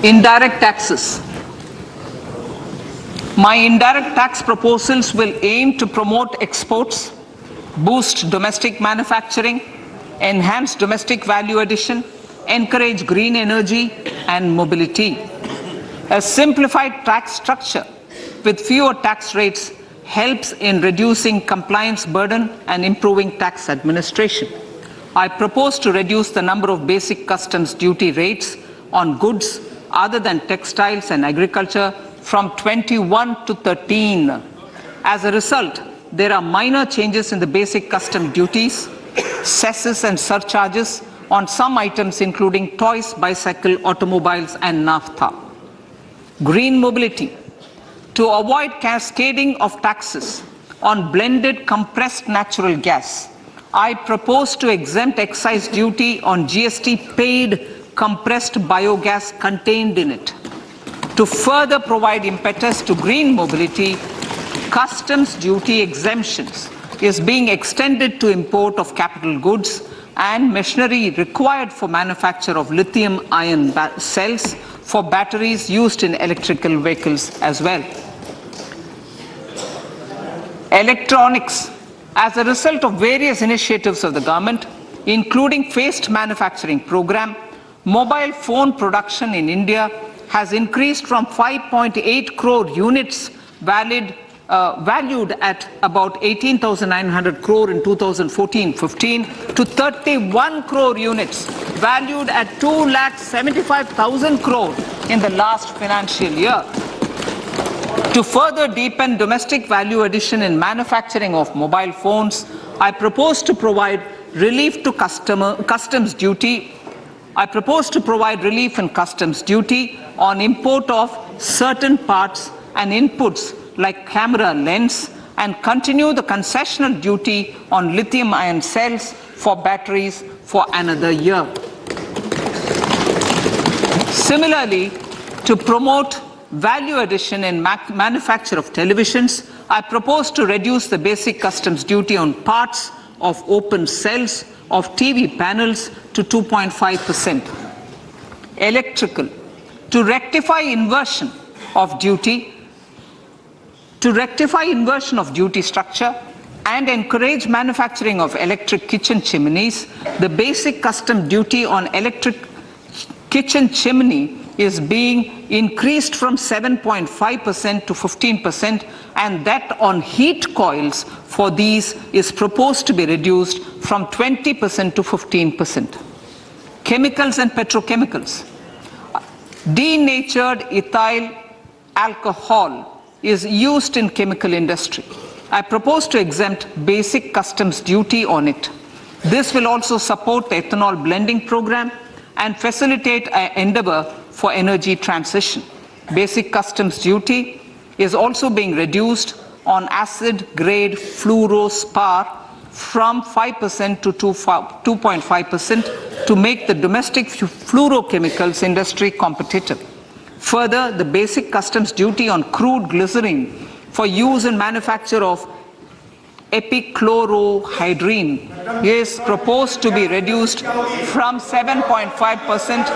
Indirect taxes. My indirect tax proposals will aim to promote exports, boost domestic manufacturing, enhance domestic value addition, encourage green energy and mobility. A simplified tax structure with fewer tax rates helps in reducing compliance burden and improving tax administration. I propose to reduce the number of basic customs duty rates on goods other than textiles and agriculture from 21 to 13. As a result, there are minor changes in the basic custom duties, cesses and surcharges on some items including toys, bicycle, automobiles and naphtha. Green mobility. To avoid cascading of taxes on blended compressed natural gas, I propose to exempt excise duty on GST paid compressed biogas contained in it. To further provide impetus to green mobility, customs duty exemptions is being extended to import of capital goods and machinery required for manufacture of lithium-ion cells for batteries used in electrical vehicles as well. Electronics. As a result of various initiatives of the government, including phased manufacturing program, mobile phone production in India has increased from 5.8 crore units valued at about 18,900 crore in 2014-15 to 31 crore units valued at 2,75,000 crore in the last financial year. To further deepen domestic value addition in manufacturing of mobile phones, I propose to provide relief to customs duty. I propose to provide relief in customs duty on import of certain parts and inputs like camera lens, and continue the concessional duty on lithium-ion cells for batteries for another year. Similarly, to promote value addition in manufacture of televisions, I propose to reduce the basic customs duty on parts of open cells of TV panels to 2.5%. Electrical. To rectify inversion of duty structure and encourage manufacturing of electric kitchen chimneys, the basic custom duty on electric kitchen chimney is being increased from 7.5% to 15%, and that on heat coils for these is proposed to be reduced from 20% to 15%. Chemicals and petrochemicals. Denatured ethyl alcohol is used in chemical industry. I propose to exempt basic customs duty on it. This will also support the ethanol blending program and facilitate an endeavor for energy transition. Basic customs duty is also being reduced on acid-grade fluorospar from 5% to 2.5% to make the domestic fluorochemicals industry competitive. Further, the basic customs duty on crude glycerin for use in manufacture of epichlorohydrin is proposed to be reduced from 7.5%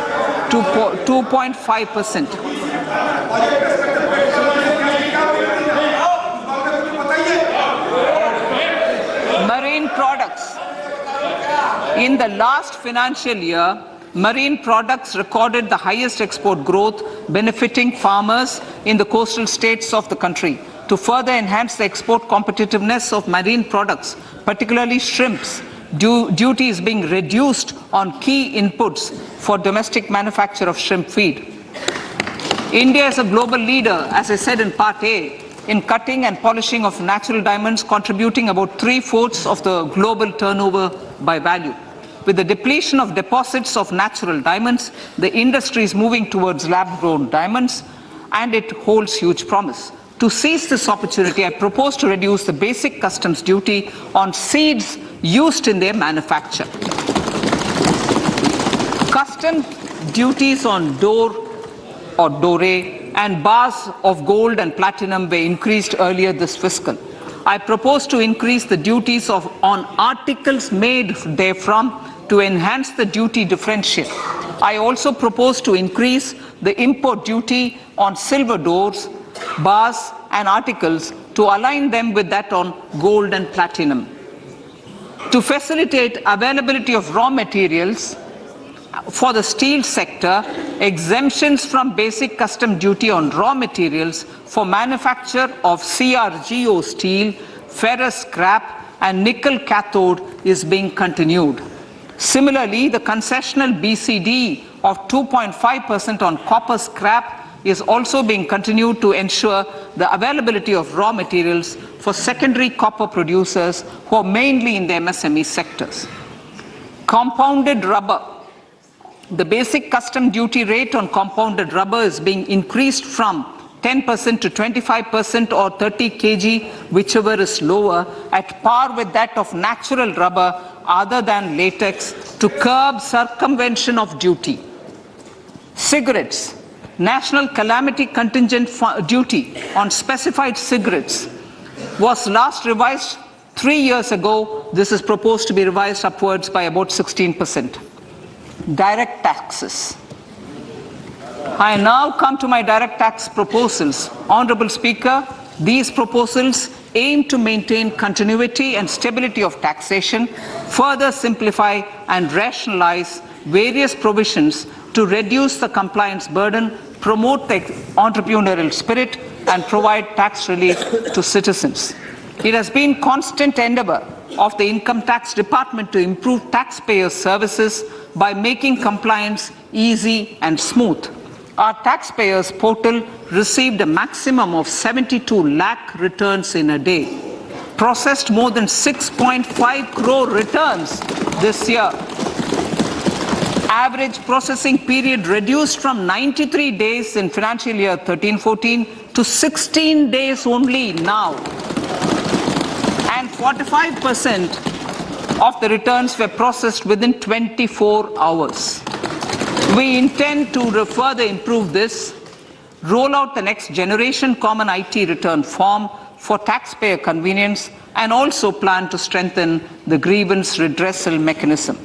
to 2.5%. Marine products. In the last financial year, marine products recorded the highest export growth, benefiting farmers in the coastal states of the country. To further enhance the export competitiveness of marine products, particularly shrimps, duty is being reduced on key inputs for domestic manufacture of shrimp feed. India is a global leader, as I said in Part A, in cutting and polishing of natural diamonds, contributing about 3/4 of the global turnover by value. With the depletion of deposits of natural diamonds, the industry is moving towards lab-grown diamonds, and it holds huge promise. To seize this opportunity, I propose to reduce the basic customs duty on seeds used in their manufacture. Custom duties on doré and bars of gold and platinum were increased earlier this fiscal. I propose to increase the duties on articles made therefrom to enhance the duty differential. I also propose to increase the import duty on silver doors, bars and articles to align them with that on gold and platinum. To facilitate availability of raw materials for the steel sector, exemptions from basic custom duty on raw materials for manufacture of CRGO steel, ferrous scrap and nickel cathode is being continued. Similarly, the concessional BCD of 2.5% on copper scrap is also being continued to ensure the availability of raw materials for secondary copper producers who are mainly in the MSME sectors. Compounded rubber. The basic custom duty rate on compounded rubber is being increased from 10% to 25% or 30 kg, whichever is lower, at par with that of natural rubber other than latex, to curb circumvention of duty. Cigarettes. National calamity contingent duty on specified cigarettes was last revised 3 years ago, this is proposed to be revised upwards by about 16%. Direct taxes. I now come to my direct tax proposals. Honorable Speaker, these proposals aim to maintain continuity and stability of taxation, further simplify and rationalize various provisions to reduce the compliance burden, promote the entrepreneurial spirit, and provide tax relief to citizens. It has been constant endeavor of the Income Tax Department to improve taxpayer services by making compliance easy and smooth. Our taxpayers portal received a maximum of 72 lakh returns in a day, processed more than 6.5 crore returns this year. Average processing period reduced from 93 days in financial year 13-14 to 16 days only now. And 45% of the returns were processed within 24 hours. We intend to further improve this, roll out the next generation common IT return form for taxpayer convenience, and also plan to strengthen the grievance redressal mechanism.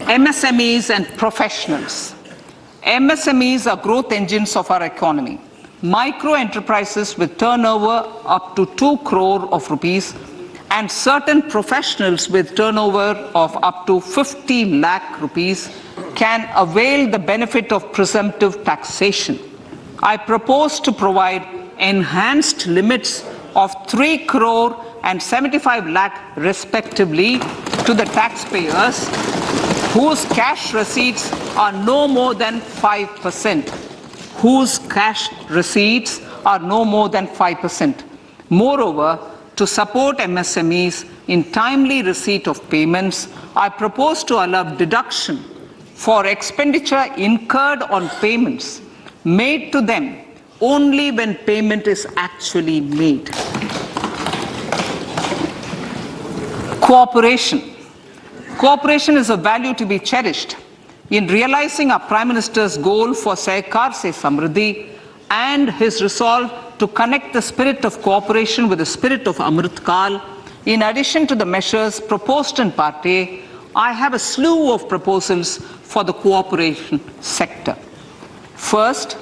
MSMEs and professionals. MSMEs are growth engines of our economy. Micro enterprises with turnover up to 2 crore of rupees and certain professionals with turnover of up to 50 lakh rupees can avail the benefit of presumptive taxation. I propose to provide enhanced limits of 3 crore and 75 lakh respectively to the taxpayers whose cash receipts are no more than 5%. Whose cash receipts are no more than 5%. Moreover, to support MSMEs in timely receipt of payments, I propose to allow deduction for expenditure incurred on payments made to them only when payment is actually made. Cooperation. Cooperation is a value to be cherished. In realizing our Prime Minister's goal for Sehkar Se Samriddhi and his resolve to connect the spirit of cooperation with the spirit of Amrit Kal, in addition to the measures proposed in Part A, I have a slew of proposals for the cooperation sector. First,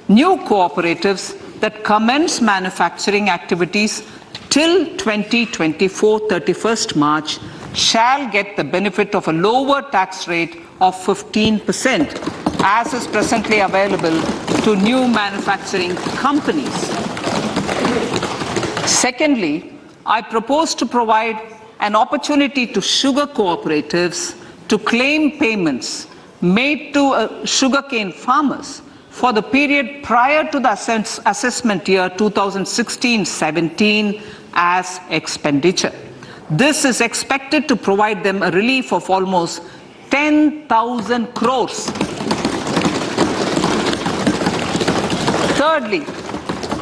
new cooperatives that commence manufacturing activities till 2024, 31st March, shall get the benefit of a lower tax rate of 15%, as is presently available to new manufacturing companies. Secondly, I propose to provide an opportunity to sugar cooperatives to claim payments made to sugarcane farmers for the period prior to the assessment year 2016-17 as expenditure. This is expected to provide them a relief of almost 10,000 crores. Thirdly,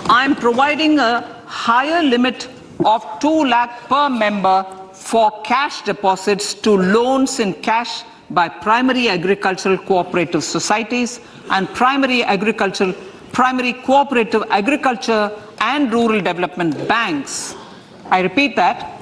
I am providing a higher limit of 2 lakh per member for cash deposits to loans in cash by primary agricultural cooperative societies and primary cooperative agriculture and rural development banks. I repeat that.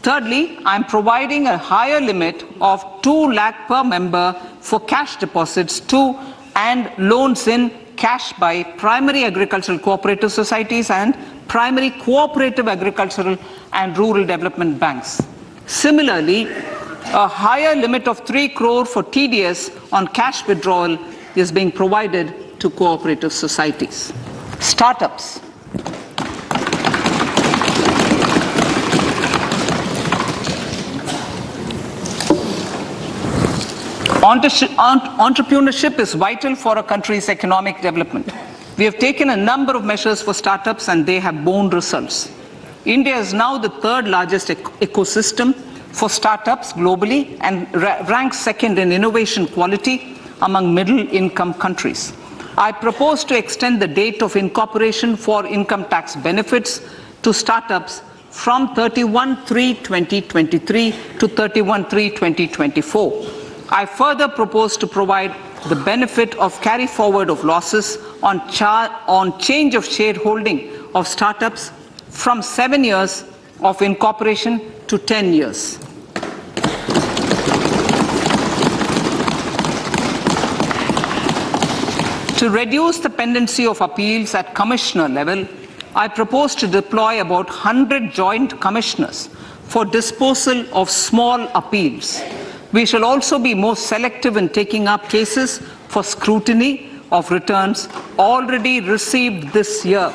Thirdly, I am providing a higher limit of 2 lakh per member for cash deposits to and loans in cash by primary agricultural cooperative societies and primary cooperative agricultural and rural development banks. Similarly, a higher limit of 3 crore for TDS on cash withdrawal is being provided to cooperative societies. Startups. Entrepreneurship is vital for a country's economic development. We have taken a number of measures for startups and they have borne results. India is now the third largest ecosystem for startups globally and ranks second in innovation quality among middle-income countries. I propose to extend the date of incorporation for income tax benefits to startups from 31/3/2023 to 31/3/2024. I further propose to provide the benefit of carry forward of losses on change of shareholding of startups from 7 years of incorporation to 10 years. To reduce the pendency of appeals at commissioner level, I propose to deploy about 100 joint commissioners for disposal of small appeals. We shall also be more selective in taking up cases for scrutiny of returns already received this year.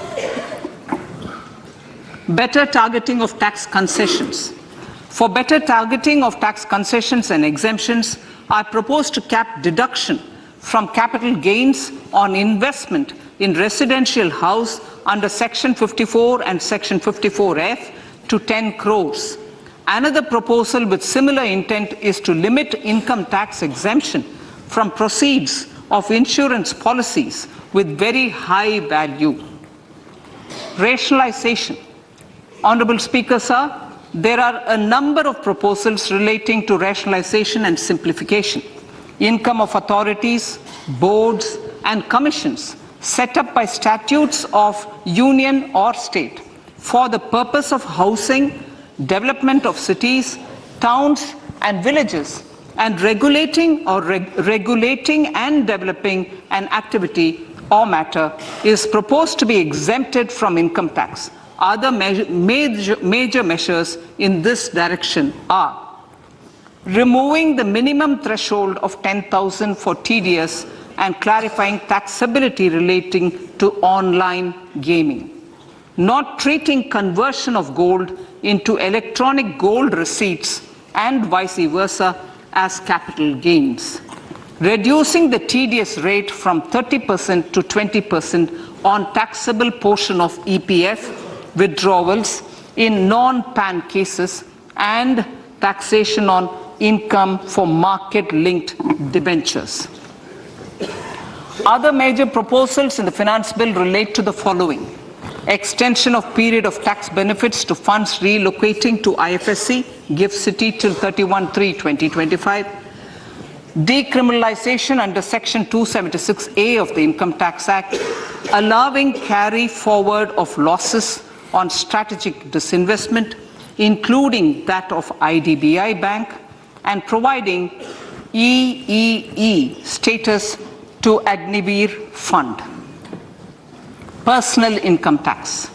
Better targeting of tax concessions. For better targeting of tax concessions and exemptions, I propose to cap deduction from capital gains on investment in residential house under Section 54 and Section 54F to 10 crores. Another proposal with similar intent is to limit income tax exemption from proceeds of insurance policies with very high value. Rationalization. Honorable Speaker, sir, there are a number of proposals relating to rationalization and simplification. Income of authorities, boards, and commissions set up by statutes of union or state for the purpose of housing, development of cities, towns, and villages, and regulating and developing an activity or matter is proposed to be exempted from income tax. Other major measures in this direction are removing the minimum threshold of 10,000 for TDS and clarifying taxability relating to online gaming. Not treating conversion of gold into electronic gold receipts and vice versa as capital gains. Reducing the TDS rate from 30% to 20% on taxable portion of EPF withdrawals in non-PAN cases and taxation on income for market-linked debentures. Other major proposals in the finance bill relate to the following: extension of period of tax benefits to funds relocating to IFSC, GIFT City till 31/3/2025, decriminalization under Section 276A of the Income Tax Act, allowing carry forward of losses on strategic disinvestment, including that of IDBI Bank, and providing EEE status to Agnivir Fund. Personal income tax.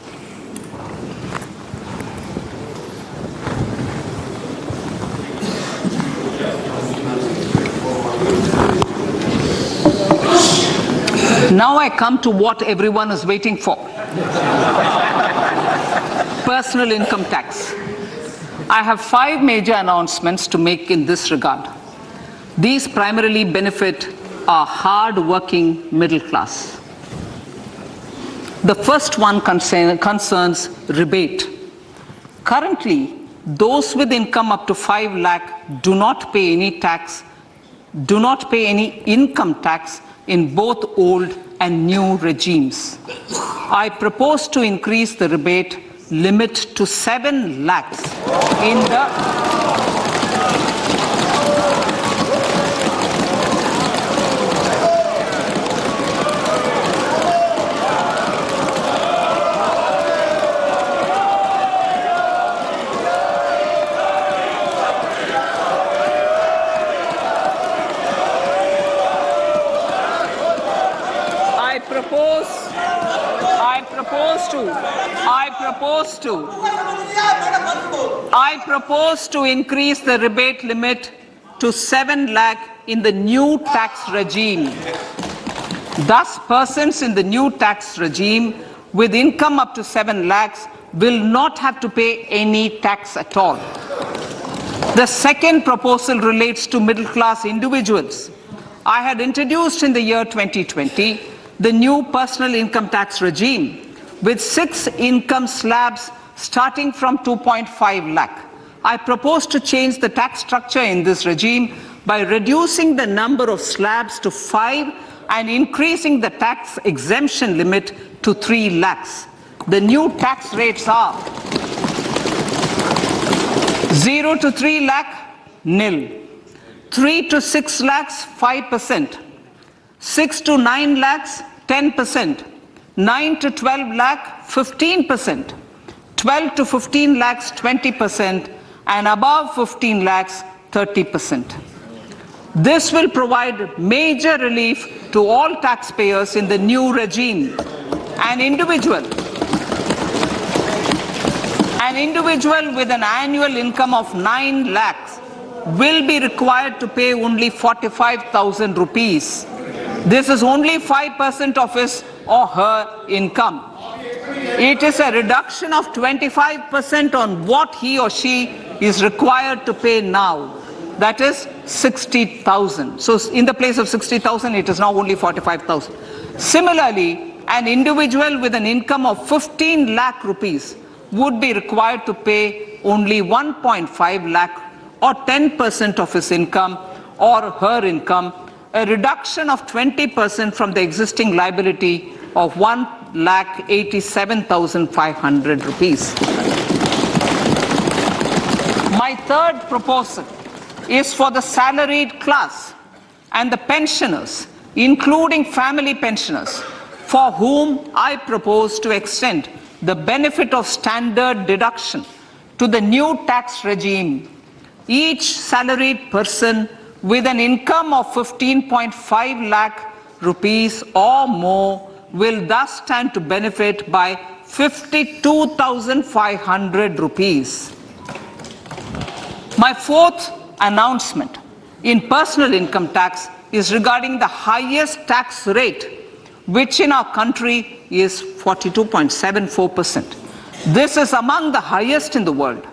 Now I come to what everyone is waiting for. Personal income tax. I have 5 major announcements to make in this regard. These primarily benefit our hard-working middle class. The first one concerns rebate. Currently, those with income up to 5 lakh do not pay any income tax in both old and new regimes. I propose to increase the rebate limit to 7 lakhs in the I propose to increase the rebate limit to 7 lakh in the new tax regime. Thus, persons in the new tax regime with income up to 7 lakhs will not have to pay any tax at all. The second proposal relates to middle class individuals. I had introduced in the year 2020 the new personal income tax regime with 6 income slabs starting from 2.5 lakh. I propose to change the tax structure in this regime by reducing the number of slabs to 5 and increasing the tax exemption limit to 3 lakhs. The new tax rates are 0 to 3 lakh, nil. 3 to 6 lakhs, 5%. 6 to 9 lakhs, 10%. 9 to 12 lakh, 15%. 12 to 15 lakhs 20%, and above 15 lakhs 30%. This will provide major relief to all taxpayers in the new regime. An individual with an annual income of 9 lakhs will be required to pay only 45,000 rupees. This is only 5% of his or her income. It is a reduction of 25% on what he or she is required to pay now. That is 60,000. So in the place of 60,000, it is now only 45,000. Similarly, an individual with an income of 15 lakh rupees would be required to pay only 1.5 lakh or 10% of his income or her income, a reduction of 20% from the existing liability of 1,87,500 rupees. My third proposal is for the salaried class and the pensioners, including family pensioners, for whom I propose to extend the benefit of standard deduction to the new tax regime. Each salaried person with an income of 15.5 lakh rupees or more will thus stand to benefit by 52,500 rupees. My fourth announcement in personal income tax is regarding the highest tax rate, which in our country is 42.74%. This is among the highest in the world.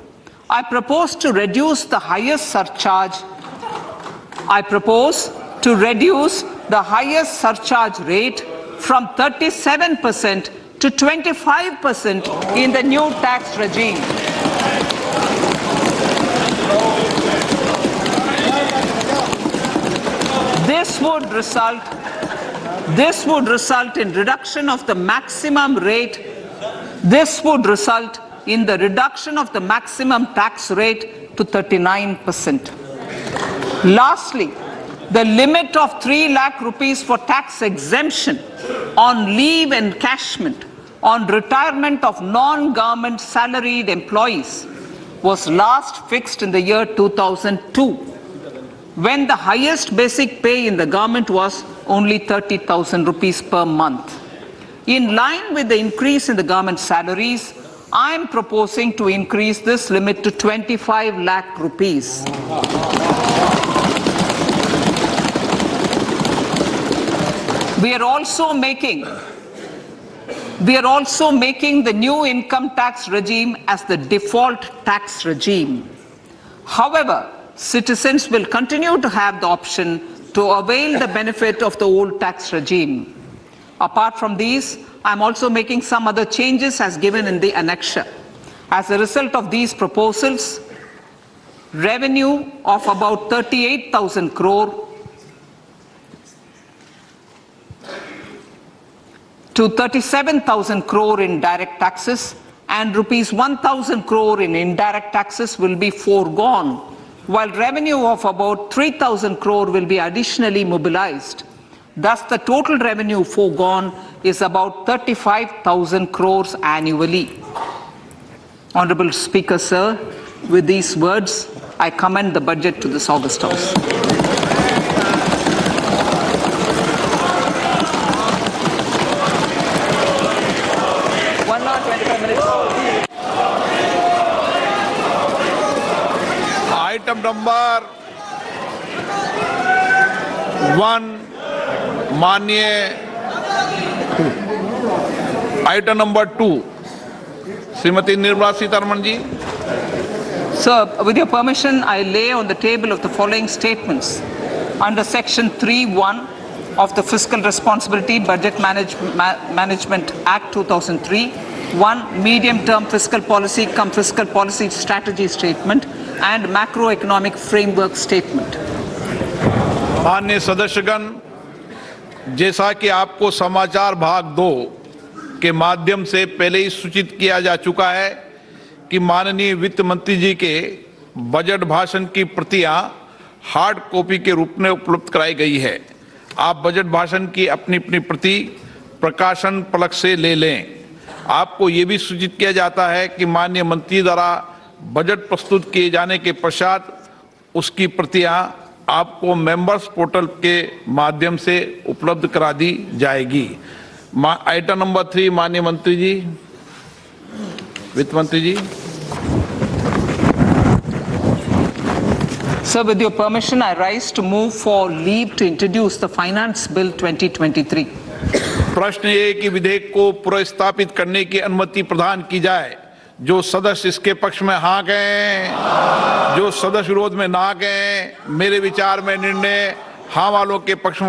I propose to reduce the highest surcharge rate from 37% to 25% in the new tax regime. This would result in reduction of the maximum rate. This would result in the reduction of the maximum tax rate to 39%. Lastly, the limit of 3 lakh rupees for tax exemption on leave encashment on retirement of non-government salaried employees was last fixed in the year 2002, when the highest basic pay in the government was only 30,000 rupees per month. In line with the increase in the government salaries, I am proposing to increase this limit to 25 lakh rupees. We are also making the new income tax regime as the default tax regime. However, citizens will continue to have the option to avail the benefit of the old tax regime. Apart from these, I am also making some other changes as given in the annexure. As a result of these proposals, revenue of about 38,000 crore to 37,000 crore in direct taxes and rupees 1,000 crore in indirect taxes will be foregone, while revenue of about 3,000 crore will be additionally mobilized. Thus, the total revenue foregone is about 35,000 crores annually. Honorable Speaker, sir, with these words, I commend the budget to this August House. Item number 1, माननीय item number 2, Shrimati Nirmala Sitharaman ji. Sir, with your permission, I lay on the table of the following statements under Section 3(1) of the Fiscal Responsibility Budget Management Act 2003, 1. Medium-term fiscal policy cum fiscal policy strategy statement and macroeconomic framework statement. माननीय सदस्यगण, जैसा कि आपको समाचार भाग 2 के माध्यम से पहले ही सूचित किया जा चुका है कि माननीय वित्त मंत्री जी के बजट भाषण की प्रतियां हार्ड कॉपी के रूप में उपलब्ध कराई गई है. आप बजट भाषण की अपनी अपनी प्रति प्रकाशन पलक से ले लें. आपको ये भी सूचित किया जाता है कि माननीय मंत्री द्वारा बजट प्रस्तुत किए जाने के पश्चात उसकी प्रतियां आपको मेंबर्स पोर्टल के माध्यम से उपलब्ध करा दी जाएगी। आइटम नंबर 3, माननीय मंत्री जी, वित्त मंत्री जी। Sir, with your permission, I rise to move for leave to introduce the Finance Bill 2023. प्रश्न ये कि विधेयक को पुनर्स्थापित करने की अनुमति प्रदान की जाए। जो सदस्य इसके पक्ष में हाँ कहें, जो सदस्य विरोध में ना कहें। मेरे विचार में निर्णय हाँ वालों के पक्ष में,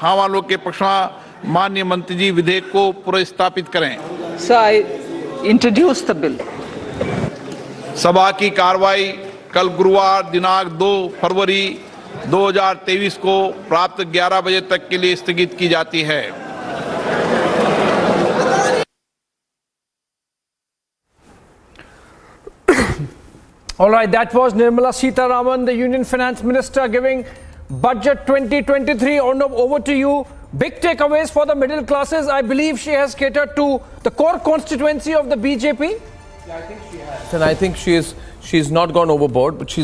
हाँ वालों के पक्ष में। माननीय मंत्री जी विधेयक को पुनर्स्थापित करें। Sir, I introduce the bill. सभा की कार्रवाई कल गुरुवार दिनांक 2 फरवरी 2023 को प्राप्त 11 बजे तक के लिए स्थगित की जाती है। All right, that was Nirmala Sitharaman, the Union Finance Minister, giving Budget 2023. Over to you. Big takeaways for the middle classes. I believe she has catered to the core constituency of the BJP. Yeah, I think she has. And I think she's not gone overboard, but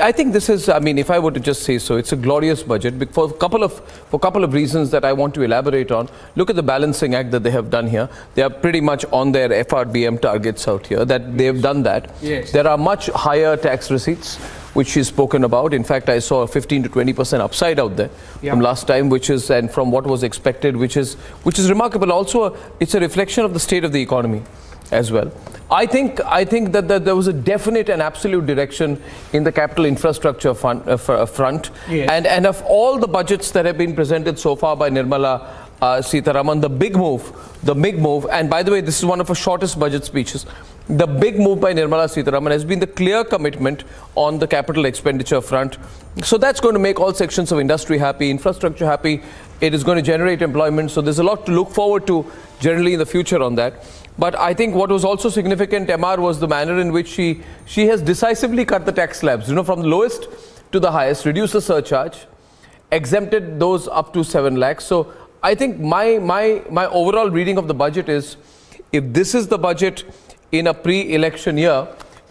I think this is, I mean, if I were to just say so, it's a glorious budget for a couple of reasons that I want to elaborate on. Look at the balancing act that they have done here. They are pretty much on their FRBM targets out here, that they have done that. Yes. There are much higher tax receipts, which she's spoken about. In fact, I saw a 15 to 20% upside out there from last time, and from what was expected, which is remarkable. Also, it's a reflection of the state of the economy as well. I think that there was a definite and absolute direction in the capital infrastructure front. Yes. And of all the budgets that have been presented so far by Nirmala Sitharaman, the big move, and by the way, this is one of her shortest budget speeches. The big move by Nirmala Sitharaman has been the clear commitment on the capital expenditure front. So that's going to make all sections of industry happy, infrastructure happy. It is going to generate employment. So there's a lot to look forward to generally in the future on that. But I think what was also significant, MR, was the manner in which she has decisively cut the tax slabs, from the lowest to the highest, reduced the surcharge, exempted those up to 7 lakhs. So I think my overall reading of the budget is, if this is the budget in a pre-election year,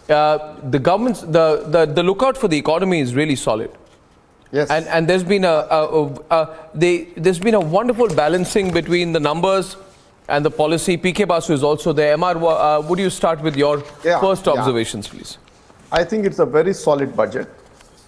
the government's the lookout for the economy is really solid. Yes. And there's been there's been a wonderful balancing between the numbers and the policy. PK Basu is also there. MR, would you start with your first observations, please? I think it's a very solid budget.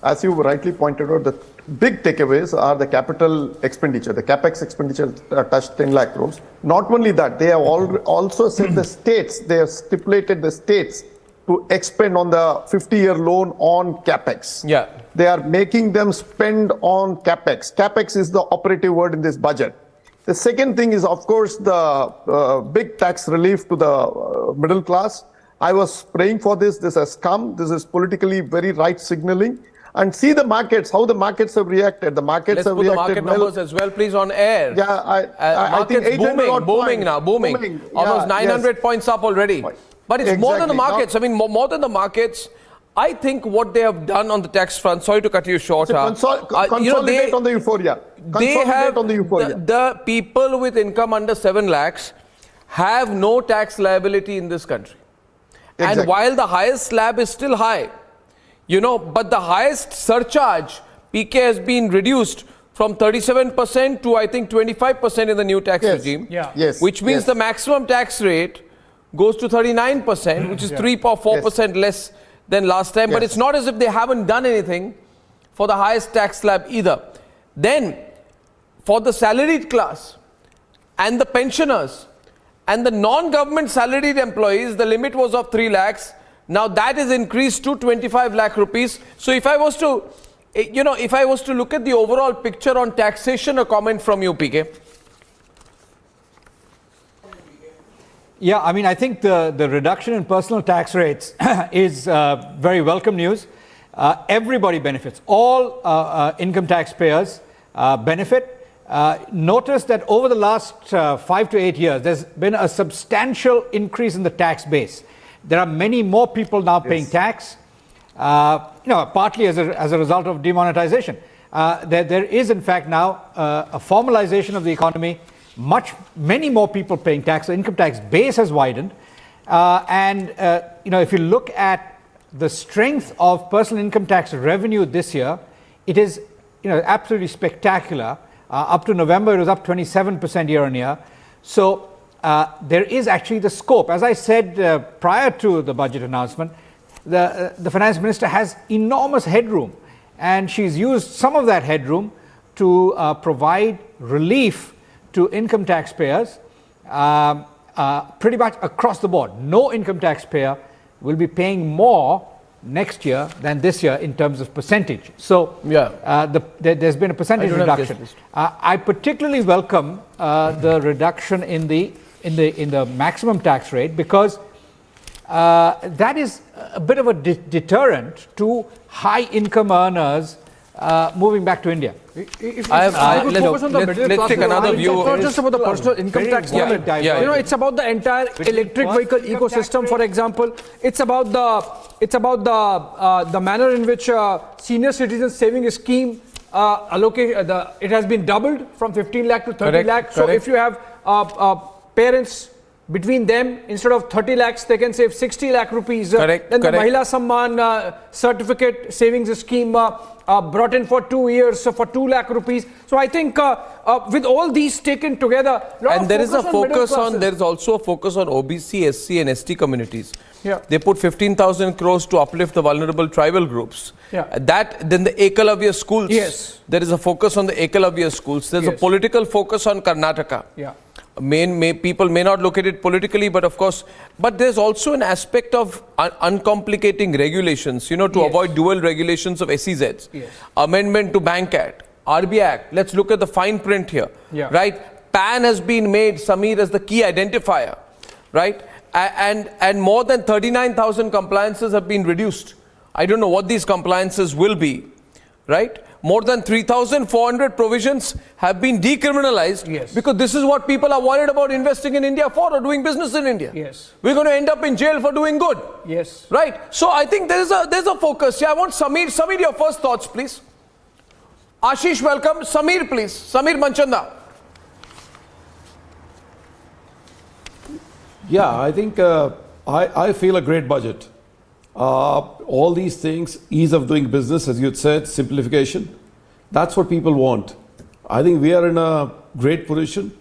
As you rightly pointed out, the big takeaways are the capital expenditure. The capex expenditure touched 10 lakh crores. Not only that, they have also said the states, they have stipulated the states to expend on the 50-year loan on capex. Yeah. They are making them spend on capex. Capex is the operative word in this budget. The second thing is, of course, the big tax relief to the middle class. I was praying for this. This has come. This is politically very right signaling. And see the markets, how the markets have reacted. The markets Let's have put the reacted market numbers as well, please, on air. Yeah, I think markets booming now. Almost 900 points up already. But it's more than the markets. I mean, more than the markets. I think what they have done on the tax front, sorry to cut you short. Consolidate on the euphoria. Consolidate on the euphoria. The people with income under 7 lakhs have no tax liability in this country. Exactly. And while the highest slab is still high, but the highest surcharge, PK, has been reduced from 37% to, I think, 25% in the new tax regime. Yeah. Yes. Which means the maximum tax rate goes to 39%, which is 3 or 4% less than last time. But it's not as if they haven't done anything for the highest tax slab either. Then, for the salaried class and the pensioners and the non-government salaried employees, the limit was of 3 lakhs. Now that is increased to 25 lakh rupees. So if I was to, if I was to look at the overall picture on taxation, a comment from you, PK. Yeah, I mean, I think the reduction in personal tax rates is very welcome news. Everybody benefits. All income taxpayers benefit. Notice that over the last 5 to 8 years, there's been a substantial increase in the tax base. There are many more people now paying tax, partly as a result of demonetization. There is, in fact, now a formalization of the economy. many more people paying tax. The income tax base has widened. If you look at the strength of personal income tax revenue this year, it is absolutely spectacular. Up to November, it was up 27% year on year. So there is actually the scope. As I said prior to the budget announcement, the finance minister has enormous headroom, and she's used some of that headroom to provide relief to income taxpayers pretty much across the board. No income taxpayer will be paying more next year than this year in terms of percentage. So there's been a percentage reduction. I particularly welcome the reduction in the maximum tax rate, because that is a bit of a deterrent to high income earners moving back to India. Let's take another view. It's not just about the personal income tax limit. It's about the entire electric vehicle ecosystem, for example. It's about the manner in which senior citizen saving scheme it has been doubled from 15 lakh to 30 lakh. So if you have parents, between them, instead of 30 lakhs, they can save 60 lakh rupees. Then the Mahila Samman certificate savings scheme brought in for 2 years, so for 2 lakh rupees. So I think with all these taken together, and there is a focus on, there is also a focus on OBC, SC and ST communities. They put 15,000 crores to uplift the vulnerable tribal groups. Then the Ekalavya schools. There is a focus on the Ekalavya schools. There's a political focus on Karnataka. People may not look at it politically, but of course, but there's also an aspect of uncomplicating regulations, to avoid dual regulations of SEZs. Amendment to Bank Act, RBI Act. Let's look at the fine print here, right? PAN has been made, Sameer, as the key identifier, right? And more than 39,000 compliances have been reduced. I don't know what these compliances will be, right? More than 3,400 provisions have been decriminalized because this is what people are worried about investing in India for, or doing business in India. We're going to end up in jail for doing good. Right? So I think there's a focus. I want Sameer. Sameer, your first thoughts, please. Ashish, welcome. Sameer, please. Sameer Manchanda. Yeah, I think I feel a great budget. All these things, ease of doing business, as you had said, simplification, that's what people want. I think we are in a great position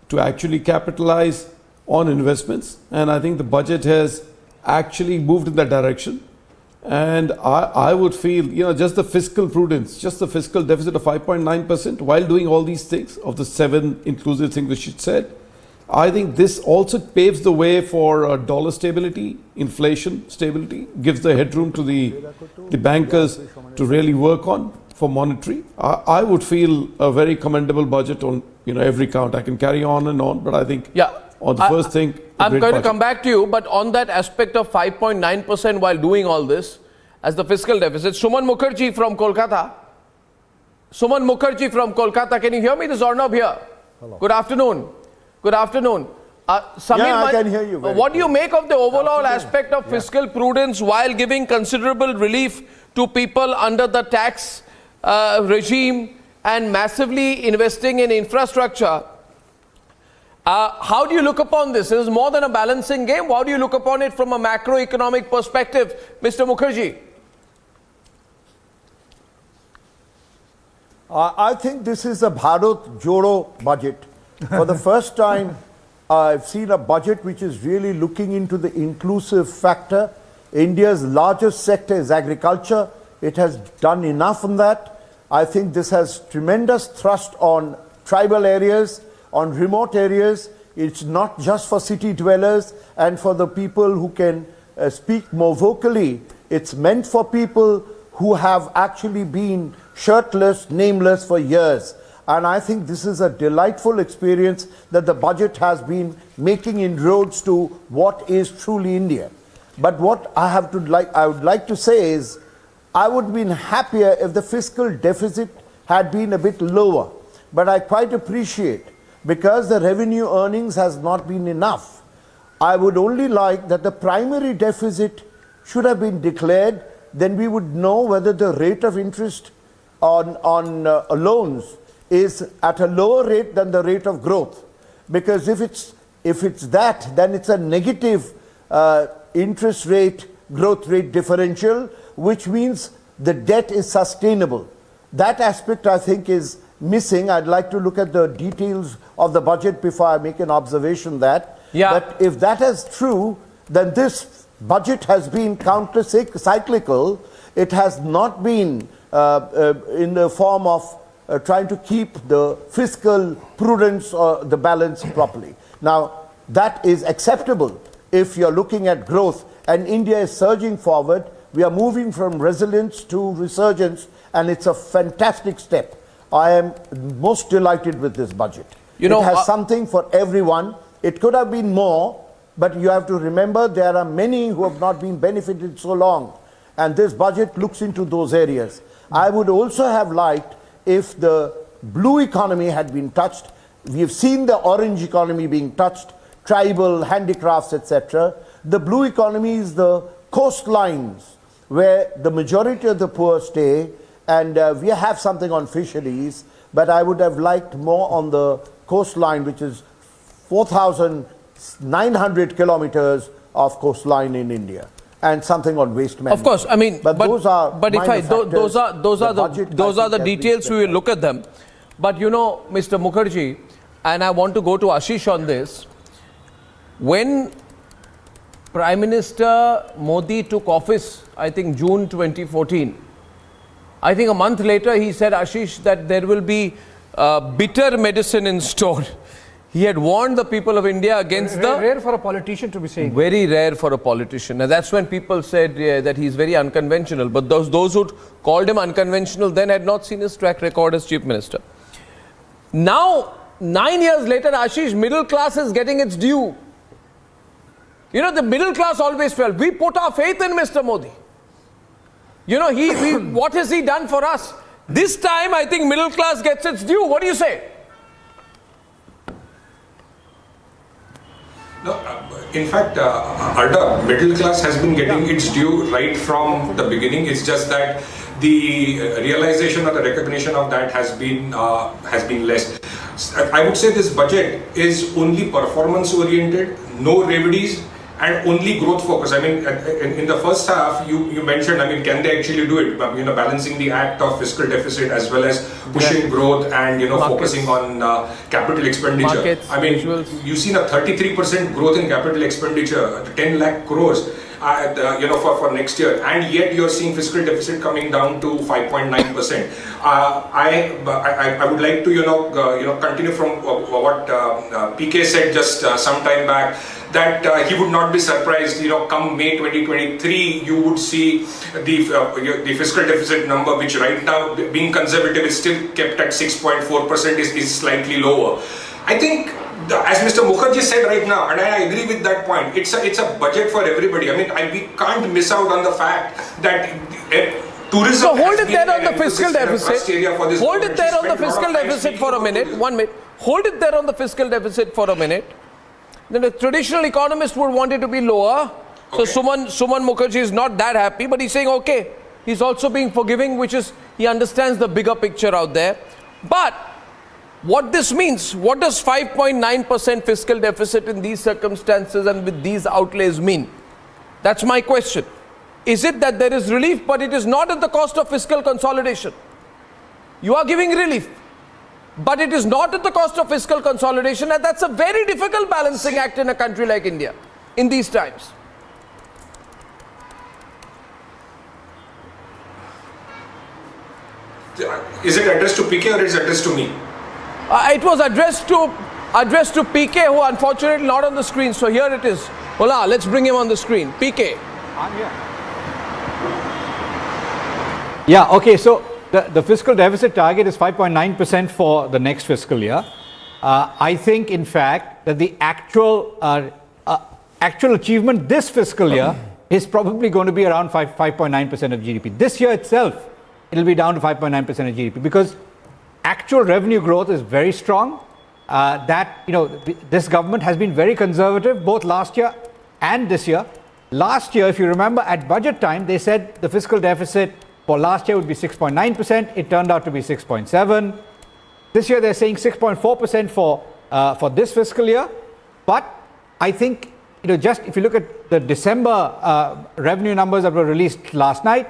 to actually capitalize on investments, and I think the budget has actually moved in that direction. And I would feel, just the fiscal prudence, just the fiscal deficit of 5.9% while doing all these things, of the 7 inclusive things which you said, I think this also paves the way for dollar stability, inflation stability, gives the headroom to the bankers to really work on for monetary. I would feel a very commendable budget on every count. I can carry on and on, but I think on the first thing, I'm going to come back to you, but on that aspect of 5.9% while doing all this, as the fiscal deficit, Suman Mukherjee from Kolkata. Suman Mukherjee from Kolkata, can you hear me? This is Arnab here. Hello. Good afternoon. Good afternoon. Samir, I can hear you. What do you make of the overall aspect of fiscal prudence while giving considerable relief to people under the tax regime and massively investing in infrastructure? How do you look upon this? It is more than a balancing game. How do you look upon it from a macroeconomic perspective, Mr. Mukherjee? I think this is a Bharat Jodo budget. For the first time, I've seen a budget which is really looking into the inclusive factor. India's largest sector is agriculture. It has done enough on that. I think this has tremendous thrust on tribal areas, on remote areas. It's not just for city dwellers and for the people who can speak more vocally. It's meant for people who have actually been shirtless, nameless for years. And I think this is a delightful experience that the budget has been making inroads to what is truly India. But what I would like to say is, I would have been happier if the fiscal deficit had been a bit lower. But I quite appreciate, because the revenue earnings has not been enough, I would only like that the primary deficit should have been declared. Then we would know whether the rate of interest on loans is at a lower rate than the rate of growth. because if it's that, then it's a negative interest rate, growth rate differential, which means the debt is sustainable. That aspect, I think, is missing. I'd like to look at the details of the budget before I make an observation that. Yeah. But if that is true, then this budget has been counter-cyclical. It has not been in the form of trying to keep the fiscal prudence or the balance properly. Now, that is acceptable if you're looking at growth, and India is surging forward. We are moving from resilience to resurgence, and it's a fantastic step. I am most delighted with this budget. It has something for everyone. It could have been more, but you have to remember there are many who have not been benefited so long, and this budget looks into those areas. I would also have liked if the blue economy had been touched. We have seen the orange economy being touched, tribal, handicrafts, etc. The blue economy is the coastlines where the majority of the poor stay, and we have something on fisheries, but I would have liked more on the coastline, which is 4,900 kilometers of coastline in India, and something on waste management. Of course, I mean, but those are those are the details. We will look at them. But you know, Mr. Mukherjee, and I want to go to Ashish on this. When Prime Minister Modi took office, I think June 2014, I think a month later he said, Ashish, that there will be bitter medicine in store. He had warned the people of India against Rare for a politician to be saying. Very rare for a politician. And that's when people said that he's very unconventional. But those who called him unconventional then had not seen his track record as Chief Minister. Now, 9 years later, Ashish, middle class is getting its due. You know, the middle class always felt, we put our faith in Mr. Modi. You know, what has he done for us? This time, I think middle class gets its due. What do you say? No, in fact, Arda, middle class has been getting its due right from the beginning. It's just that the realization or the recognition of that has been less. I would say this budget is only performance oriented, no reveries, and only growth focus. I mean, in the first half, you mentioned, I mean, can they actually do it? You know, balancing the act of fiscal deficit as well as pushing growth and, you know, focusing on capital expenditure. I mean, you've seen a 33% growth in capital expenditure, 10 lakh crores, you know, for next year. And yet you're seeing fiscal deficit coming down to 5.9%. I would like to, you know, continue from what PK said just some time back, that he would not be surprised, you know, come May 2023, you would see the fiscal deficit number, which right now, being conservative, is still kept at 6.4%, is slightly lower. I think, as Mr. Mukherjee said right now, and I agree with that point, it's a budget for everybody. I mean, we can't miss out on the fact that tourism. So hold it there on the fiscal deficit. Hold it there on the fiscal deficit for a minute. 1 minute. Hold it there on the fiscal deficit for a minute. Then the traditional economist would want it to be lower. Okay. So Suman Mukherjee is not that happy, but he's saying, okay, he's also being forgiving, which is, he understands the bigger picture out there. But what this means, what does 5.9% fiscal deficit in these circumstances and with these outlays mean? That's my question. Is it that there is relief, but it is not at the cost of fiscal consolidation? You are giving relief, but it is not at the cost of fiscal consolidation, and that's a very difficult balancing act in a country like India in these times. Is it addressed to PK or is it addressed to me? It was addressed to PK, who unfortunately not on the screen. So here it is. Hola, let's bring him on the screen. PK. I'm here. Yeah, okay, so the fiscal deficit target is 5.9% for the next fiscal year. I think, in fact, that the actual achievement this fiscal year is probably going to be around 5.9% of GDP. This year itself, it'll be down to 5.9% of GDP because actual revenue growth is very strong. This government has been very conservative both last year and this year. Last year, if you remember, at budget time, they said the fiscal deficit for last year would be 6.9%. It turned out to be 6.7%. This year, they're saying 6.4% for for this fiscal year. But I think, just if you look at the December revenue numbers that were released last night,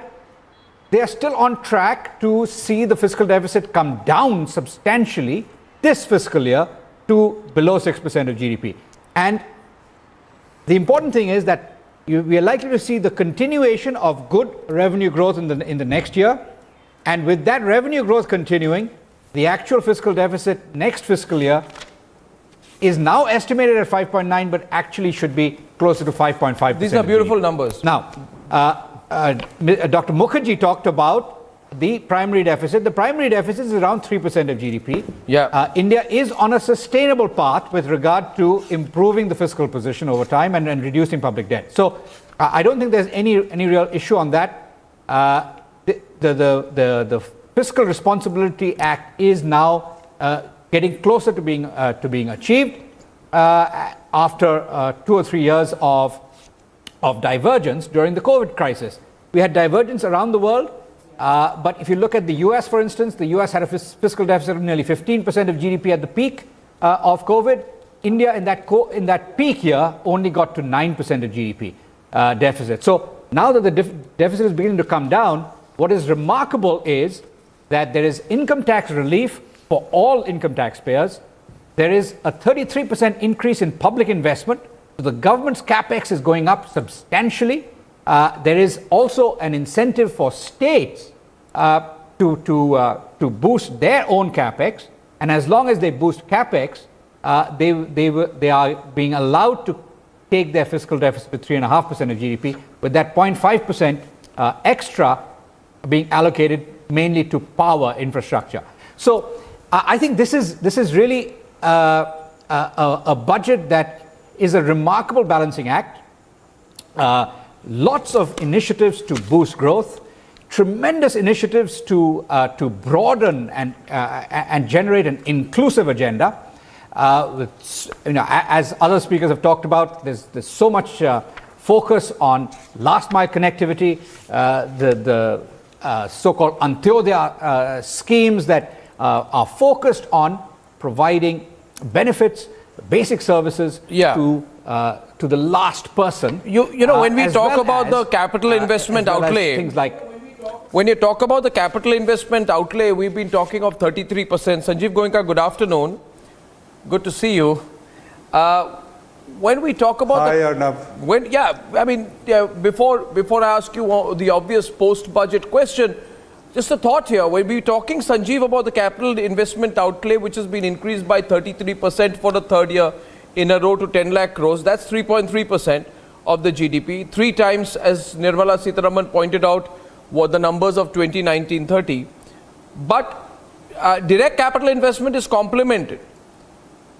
they are still on track to see the fiscal deficit come down substantially this fiscal year to below 6% of GDP. And the important thing is that we are likely to see the continuation of good revenue growth in the next year. And with that revenue growth continuing, the actual fiscal deficit next fiscal year is now estimated at 5.9, but actually should be closer to 5.5%. These are beautiful numbers. Now, Dr. Mukherjee talked about the primary deficit. The primary deficit is around 3% of GDP. Yeah. India is on a sustainable path with regard to improving the fiscal position over time and reducing public debt. So I don't think there's any real issue on that. The Fiscal Responsibility Act is now getting closer to being achieved after 2 or 3 years of divergence during the COVID crisis. We had divergence around the world, but if you look at the US, for instance, the US had a fiscal deficit of nearly 15% of GDP at the peak of COVID. India in that peak year only got to 9% of GDP deficit. So now that the deficit is beginning to come down, what is remarkable is that there is income tax relief for all income taxpayers. There is a 33% increase in public investment. So the government's capex is going up substantially. There is also an incentive for states to boost their own capex, and as long as they boost capex, they are being allowed to take their fiscal deficit to 3.5% of GDP, with that 0.5% extra being allocated mainly to power infrastructure. So I think this is really a budget that is a remarkable balancing act. Lots of initiatives to boost growth, tremendous initiatives to broaden and generate an inclusive agenda. As other speakers have talked about, there's so much focus on last mile connectivity, the so-called Antyodaya schemes that are focused on providing benefits, basic services to the last person. When we talk about the capital investment outlay, things like when you talk about the capital investment outlay, we've been talking of 33%. Sanjeev Goenka, good afternoon. Good to see you. When we talk about before I ask you the obvious post-budget question, just a thought here. When we're talking, Sanjeev, about the capital investment outlay, which has been increased by 33% for the third year in a row to 10 lakh crores, that's 3.3% of the GDP. 3 times, as Nirmala Sitharaman pointed out, were the numbers of 2019-30. But direct capital investment is complemented,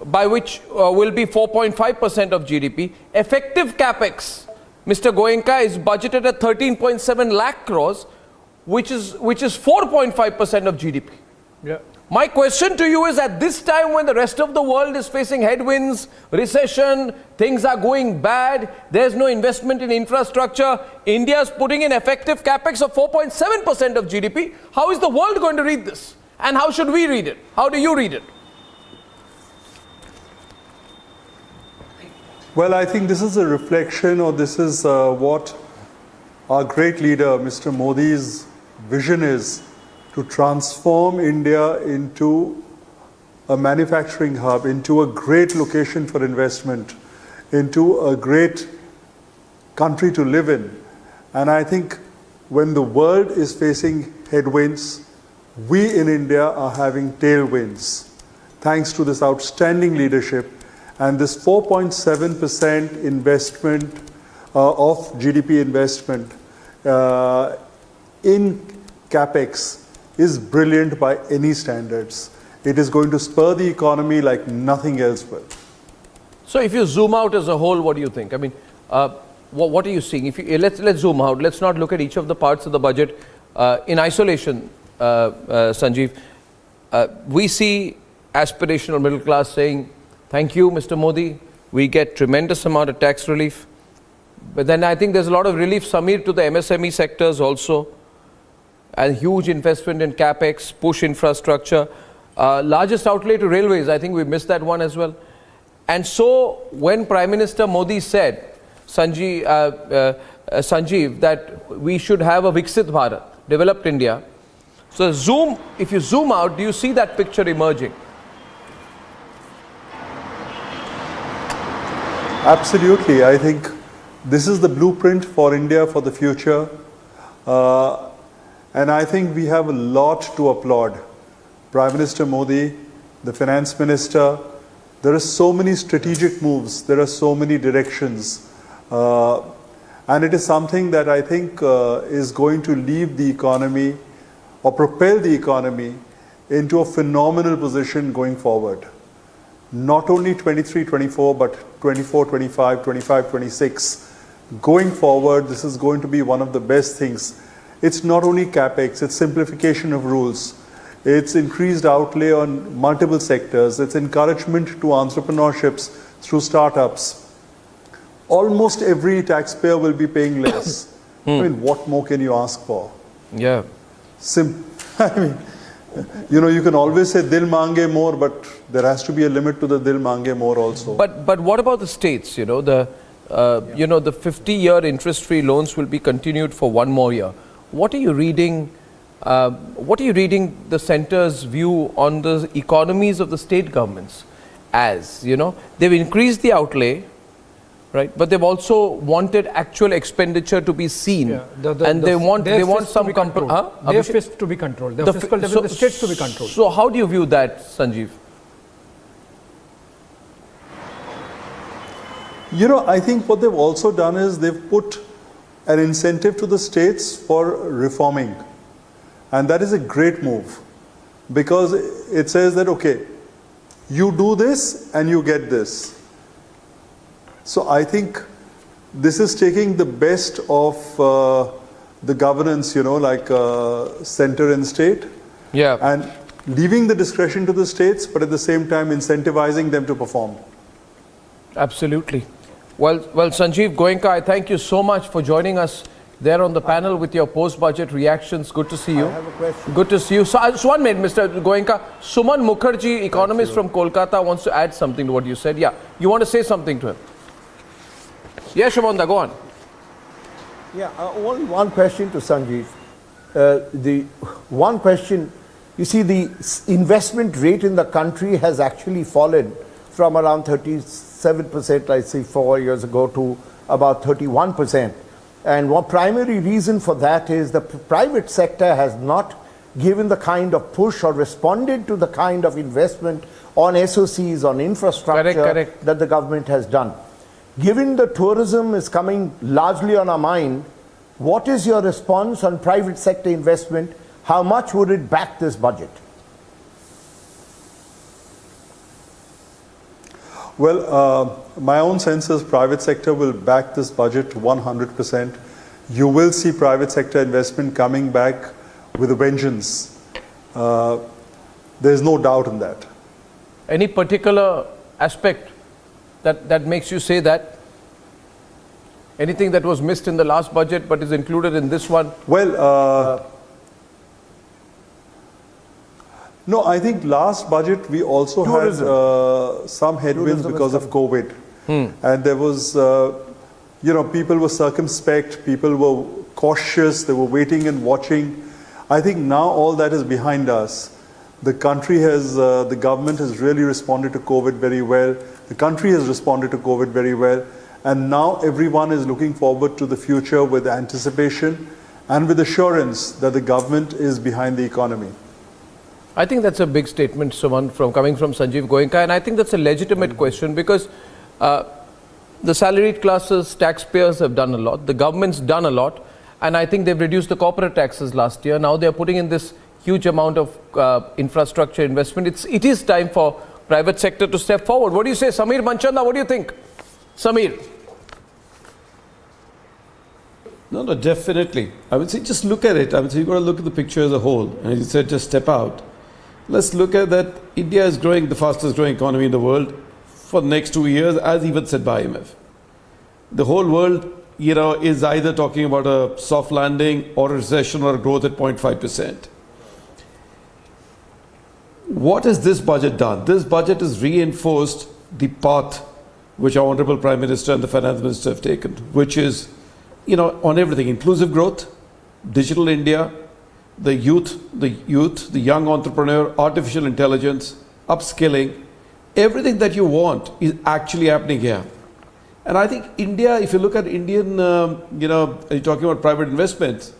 by which will be 4.5% of GDP. Effective capex, Mr. Goenka, is budgeted at 13.7 lakh crores, which is 4.5% of GDP. Yeah. My question to you is, at this time when the rest of the world is facing headwinds, recession, things are going bad, there's no investment in infrastructure, India is putting in effective capex of 4.7% of GDP. How is the world going to read this? And how should we read it? How do you read it? Well, I think this is a reflection, or this is what our great leader, Mr. Modi's vision is, to transform India into a manufacturing hub, into a great location for investment, into a great country to live in. And I think when the world is facing headwinds, we in India are having tailwinds, thanks to this outstanding leadership. And this 4.7% investment of GDP investment in capex is brilliant by any standards. It is going to spur the economy like nothing else will. So if you zoom out as a whole, what do you think? I mean, what are you seeing? If you, let's zoom out. Let's not look at each of the parts of the budget in isolation, Sanjeev. We see aspirational middle class saying, thank you, Mr. Modi. We get tremendous amount of tax relief. But then I think there's a lot of relief, Samir, to the MSME sectors also. And huge investment in capex, push infrastructure. Largest outlay to railways, I think we missed that one as well. And so when Prime Minister Modi said, Sanjeev, that we should have a Viksit Bharat, developed India. So if you zoom out, do you see that picture emerging? Absolutely. I think this is the blueprint for India for the future. And I think we have a lot to applaud. Prime Minister Modi, the Finance Minister, there are so many strategic moves, there are so many directions. And it is something that I think is going to leave the economy or propel the economy into a phenomenal position going forward. Not only 23-24, but 24-25, 25-26. Going forward, this is going to be one of the best things. It's not only capex, it's simplification of rules. It's increased outlay on multiple sectors. It's encouragement to entrepreneurships through startups. Almost every taxpayer will be paying less. I mean, what more can you ask for? Yeah. I mean, you can always say dil mange more, but there has to be a limit to the dil mange more also. But what about the states? The 50-year interest-free loans will be continued for one more year. What are you reading? What are you reading the centre's view on the economies of the state governments as? They've increased the outlay, right? But they've also wanted actual expenditure to be seen, and they want some control. Their fist to be controlled. The fiscal deficit, the states to be controlled. So how do you view that, Sanjeev? I think what they've also done is they've put an incentive to the states for reforming. And that is a great move, because it says that, okay, you do this and you get this. So I think this is taking the best of the governance, like center and state. Yeah. And leaving the discretion to the states, but at the same time incentivizing them to perform. Absolutely. Well, Sanjeev Goenka, I thank you so much for joining us there on the panel with your post-budget reactions. Good to see you. I have a question. Good to see you. So, one minute, Mr. Goenka. Suman Mukherjee, economist from Kolkata, wants to add something to what you said. Yeah, you want to say something to him? Yes, Shumanda, go on. Yeah, only one question to Sanjeev. The one question, you see, the investment rate in the country has actually fallen from around 37%, let's say 4 years ago, to about 31%. And one primary reason for that is the private sector has not given the kind of push or responded to the kind of investment on SOCs, on infrastructure that the government has done. Given the tourism is coming largely on our mind, what is your response on private sector investment? How much would it back this budget? Well, my own sense is private sector will back this budget 100%. You will see private sector investment coming back with a vengeance. There's no doubt in that. Any particular aspect that makes you say that? Anything that was missed in the last budget but is included in this one? Well, no, I think last budget we also had some headwinds because of COVID. And there was, people were circumspect, people were cautious, they were waiting and watching. I think now all that is behind us. The country has, the government has really responded to COVID very well. The country has responded to COVID very well. And now everyone is looking forward to the future with anticipation and with assurance that the government is behind the economy. I think that's a big statement, Suman, coming from Sanjeev Goenka, and I think that's a legitimate question because the salaried classes, taxpayers have done a lot, the government's done a lot, and I think they've reduced the corporate taxes last year. Now they're putting in this huge amount of infrastructure investment. It is time for private sector to step forward. What do you say, Samir Manchanda? What do you think? Samir? No, definitely. I would say just look at it. I would say you've got to look at the picture as a whole. And as you said, just step out. Let's look at that. India is growing, the fastest growing economy in the world for the next 2 years, as even said by IMF. The whole world, is either talking about a soft landing or a recession or a growth at 0.5%. What has this budget done? This budget has reinforced the path which our Honorable Prime Minister and the Finance Minister have taken, which is, on everything, inclusive growth, digital India, the youth, the young entrepreneur, artificial intelligence, upskilling, everything that you want is actually happening here. And I think India, if you look at Indian, you're talking about private investments,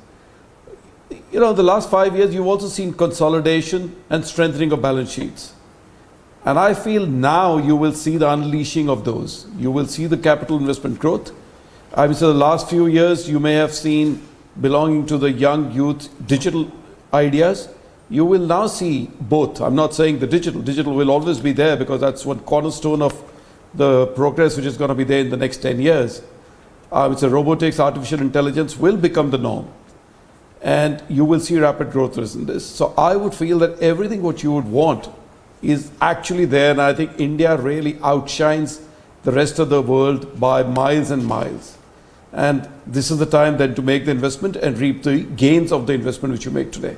the last 5 years, you've also seen consolidation and strengthening of balance sheets. And I feel now you will see the unleashing of those. You will see the capital investment growth. I mean, so the last few years, you may have seen belonging to the young youth digital ideas. You will now see both. I'm not saying the digital will always be there because that's one cornerstone of the progress which is going to be there in the next 10 years. It's a robotics, artificial intelligence will become the norm. And you will see rapid growth in this. So I would feel that everything what you would want is actually there. And I think India really outshines the rest of the world by miles and miles. And this is the time then to make the investment and reap the gains of the investment which you make today.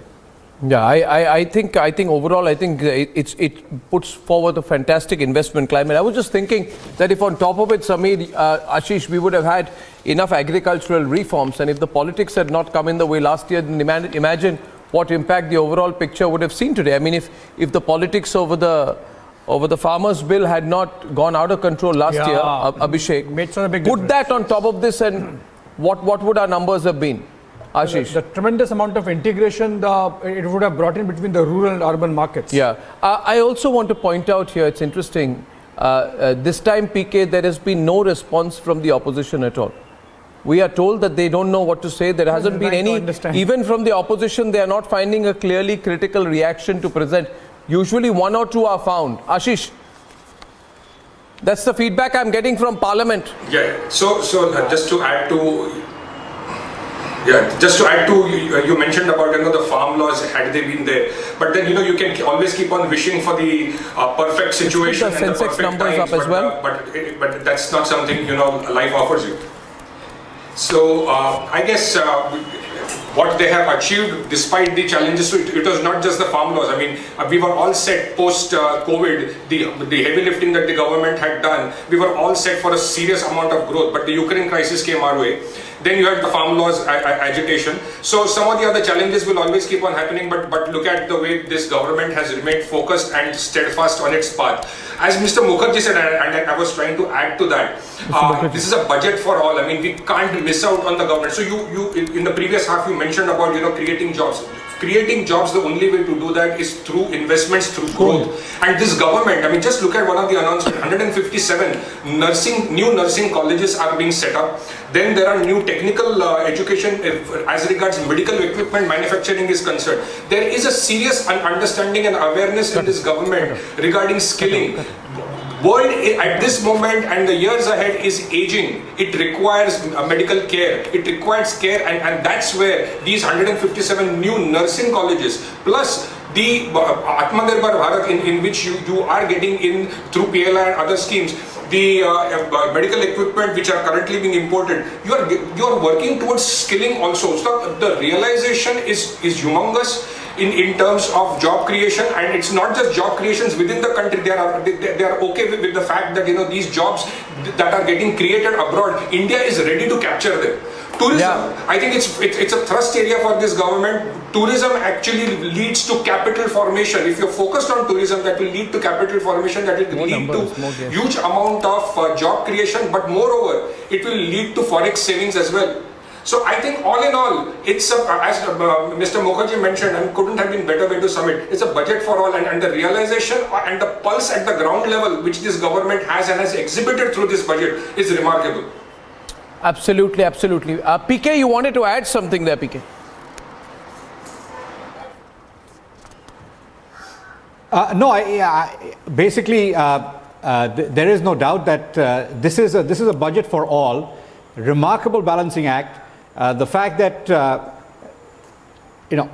Yeah, I think overall, I think it puts forward a fantastic investment climate. I was just thinking that if on top of it, Sameer, Ashish, we would have had enough agricultural reforms, and if the politics had not come in the way last year, then imagine what impact the overall picture would have seen today. I mean, if the politics over the farmers' bill had not gone out of control last year, Abhishek, put that on top of this, and what would our numbers have been? Ashish. The tremendous amount of integration it would have brought in between the rural and urban markets. Yeah. I also want to point out here, it's interesting, this time, PK, there has been no response from the opposition at all. We are told that they don't know what to say. There hasn't been any, even from the opposition, they are not finding a clearly critical reaction to present. Usually one or two are found. Ashish, that's the feedback I'm getting from Parliament. Yeah, so just to add to you mentioned about the farm laws had they been there, but then you can always keep on wishing for the perfect situation and the perfect numbers times, up as well. But that's not something life offers you. So I guess what they have achieved despite the challenges, so it was not just the farm laws. I mean, we were all set post-COVID, the heavy lifting that the government had done, we were all set for a serious amount of growth, but the Ukraine crisis came our way. Then you had the farm laws agitation. So some of the other challenges will always keep on happening, but look at the way this government has remained focused and steadfast on its path. As Mr. Mukherjee said, and I was trying to add to that, this is a budget for all. I mean, we can't miss out on the government. So you in the previous half, you mentioned about creating jobs. Creating jobs, the only way to do that is through investments, through growth. And this government, I mean, just look at one of the announcements, 157 new nursing colleges are being set up. Then there are new technical education as regards medical equipment manufacturing is concerned. There is a serious understanding and awareness in this government regarding skilling. World at this moment and the years ahead is aging. It requires medical care. It requires care, and that's where these 157 new nursing colleges plus the Atmanirbhar Bharat in which you are getting in through PLI and other schemes, the medical equipment which are currently being imported, you are working towards skilling also. So the realization is humongous in terms of job creation, and it's not just job creations within the country. They are okay with the fact that these jobs that are getting created abroad, India is ready to capture them. Tourism, I think it's a thrust area for this government. Tourism actually leads to capital formation. If you're focused on tourism, that will lead to capital formation, that will lead to huge amount of job creation, but moreover, it will lead to forex savings as well. So I think all in all, it's as Mr. Mukherjee mentioned, and couldn't have been better way to sum it, it's a budget for all, and the realization and the pulse at the ground level which this government has and has exhibited through this budget is remarkable. Absolutely, absolutely. PK, you wanted to add something there, PK? No, basically, there is no doubt that this is a budget for all, remarkable balancing act. The fact that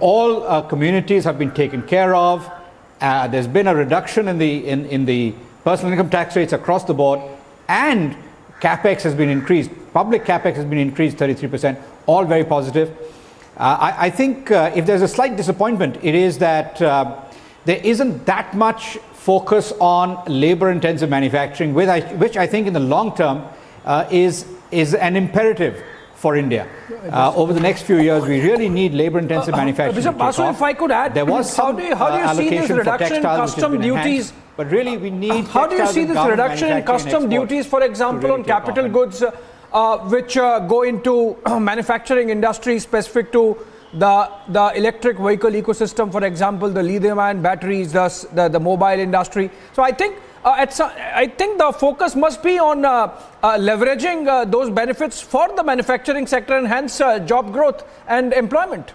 all communities have been taken care of. There's been a reduction in the personal income tax rates across the board, and capex has been increased. Public capex has been increased 33%. All very positive. I think if there's a slight disappointment, it is that there isn't that much focus on labor-intensive manufacturing, which I think in the long term is an imperative for India. Over the next few years, we really need labor-intensive manufacturing. Bishop Basu, if I could add, there was how do you see this reduction in custom duties? But really, we need. How do you see this reduction in custom duties, for example, on capital goods, which go into manufacturing industry specific to the electric vehicle ecosystem, for example, the lithium-ion batteries, the mobile industry? So I think the focus must be on leveraging those benefits for the manufacturing sector and hence job growth and employment.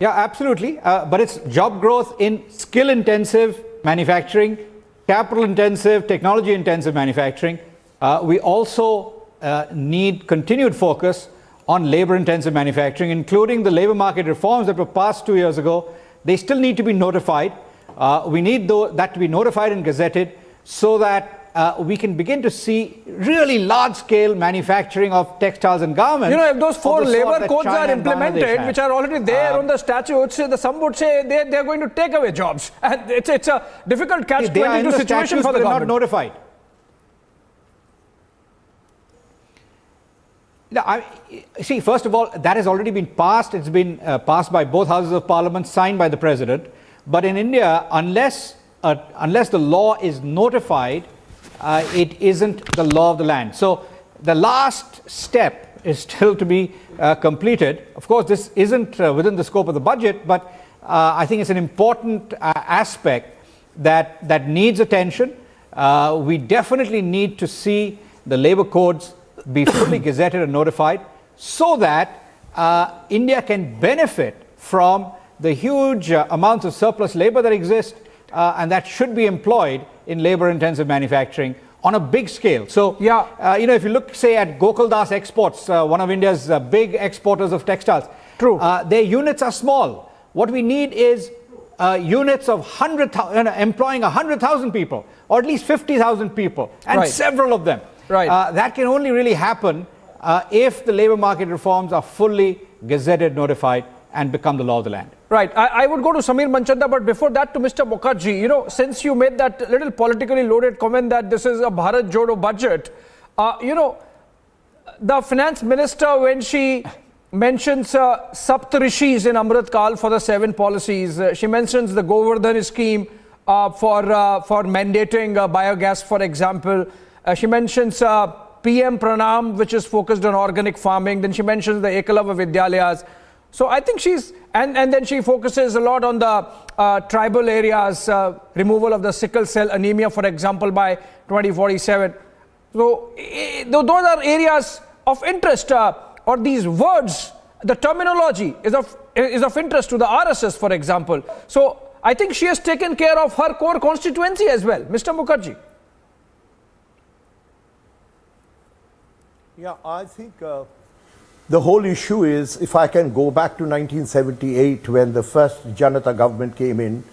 Yeah, absolutely. But it's job growth in skill-intensive manufacturing, capital-intensive, technology-intensive manufacturing. We also need continued focus on labor-intensive manufacturing, including the labor market reforms that were passed 2 years ago. They still need to be notified. We need that to be notified and gazetted so that we can begin to see really large-scale manufacturing of textiles and garments. You know, if those 4 labor codes are implemented, which are already there on the statutes, some would say they're going to take away jobs. And it's a difficult catch-22 situation for the government. Not notified. Now, see, first of all, that has already been passed. It's been passed by both houses of parliament, signed by the president. But in India, unless the law is notified, it isn't the law of the land. So the last step is still to be completed. Of course, this isn't within the scope of the budget, but I think it's an important aspect that needs attention. We definitely need to see the labor codes be fully gazetted and notified so that India can benefit from the huge amounts of surplus labor that exist and that should be employed in labor-intensive manufacturing on a big scale. So, if you look, say, at Gokuldas Exports, one of India's big exporters of textiles, true, their units are small. What we need is units of employing 100,000 people, or at least 50,000 people, and several of them. Right. That can only really happen if the labor market reforms are fully gazetted, notified, and become the law of the land. Right. I would go to Samir Manchanda, but before that to Mr. Mukherjee. You know, since you made that little politically loaded comment that this is a Bharat Jodo budget, the finance minister, when she mentions Saptarishis in Amrit Kal for the 7 policies, she mentions the Govardhan scheme for mandating biogas, for example. She mentions PM Pranam, which is focused on organic farming. Then she mentions the Ekalava Vidyalayas. So I think and then she focuses a lot on the tribal areas, removal of the sickle cell anemia, for example, by 2047. So those are areas of interest, or these words, the terminology is of interest to the RSS, for example. So I think she has taken care of her core constituency as well. Mr. Mukherjee. Yeah, I think the whole issue is, if I can go back to 1978 when the first Janata government came in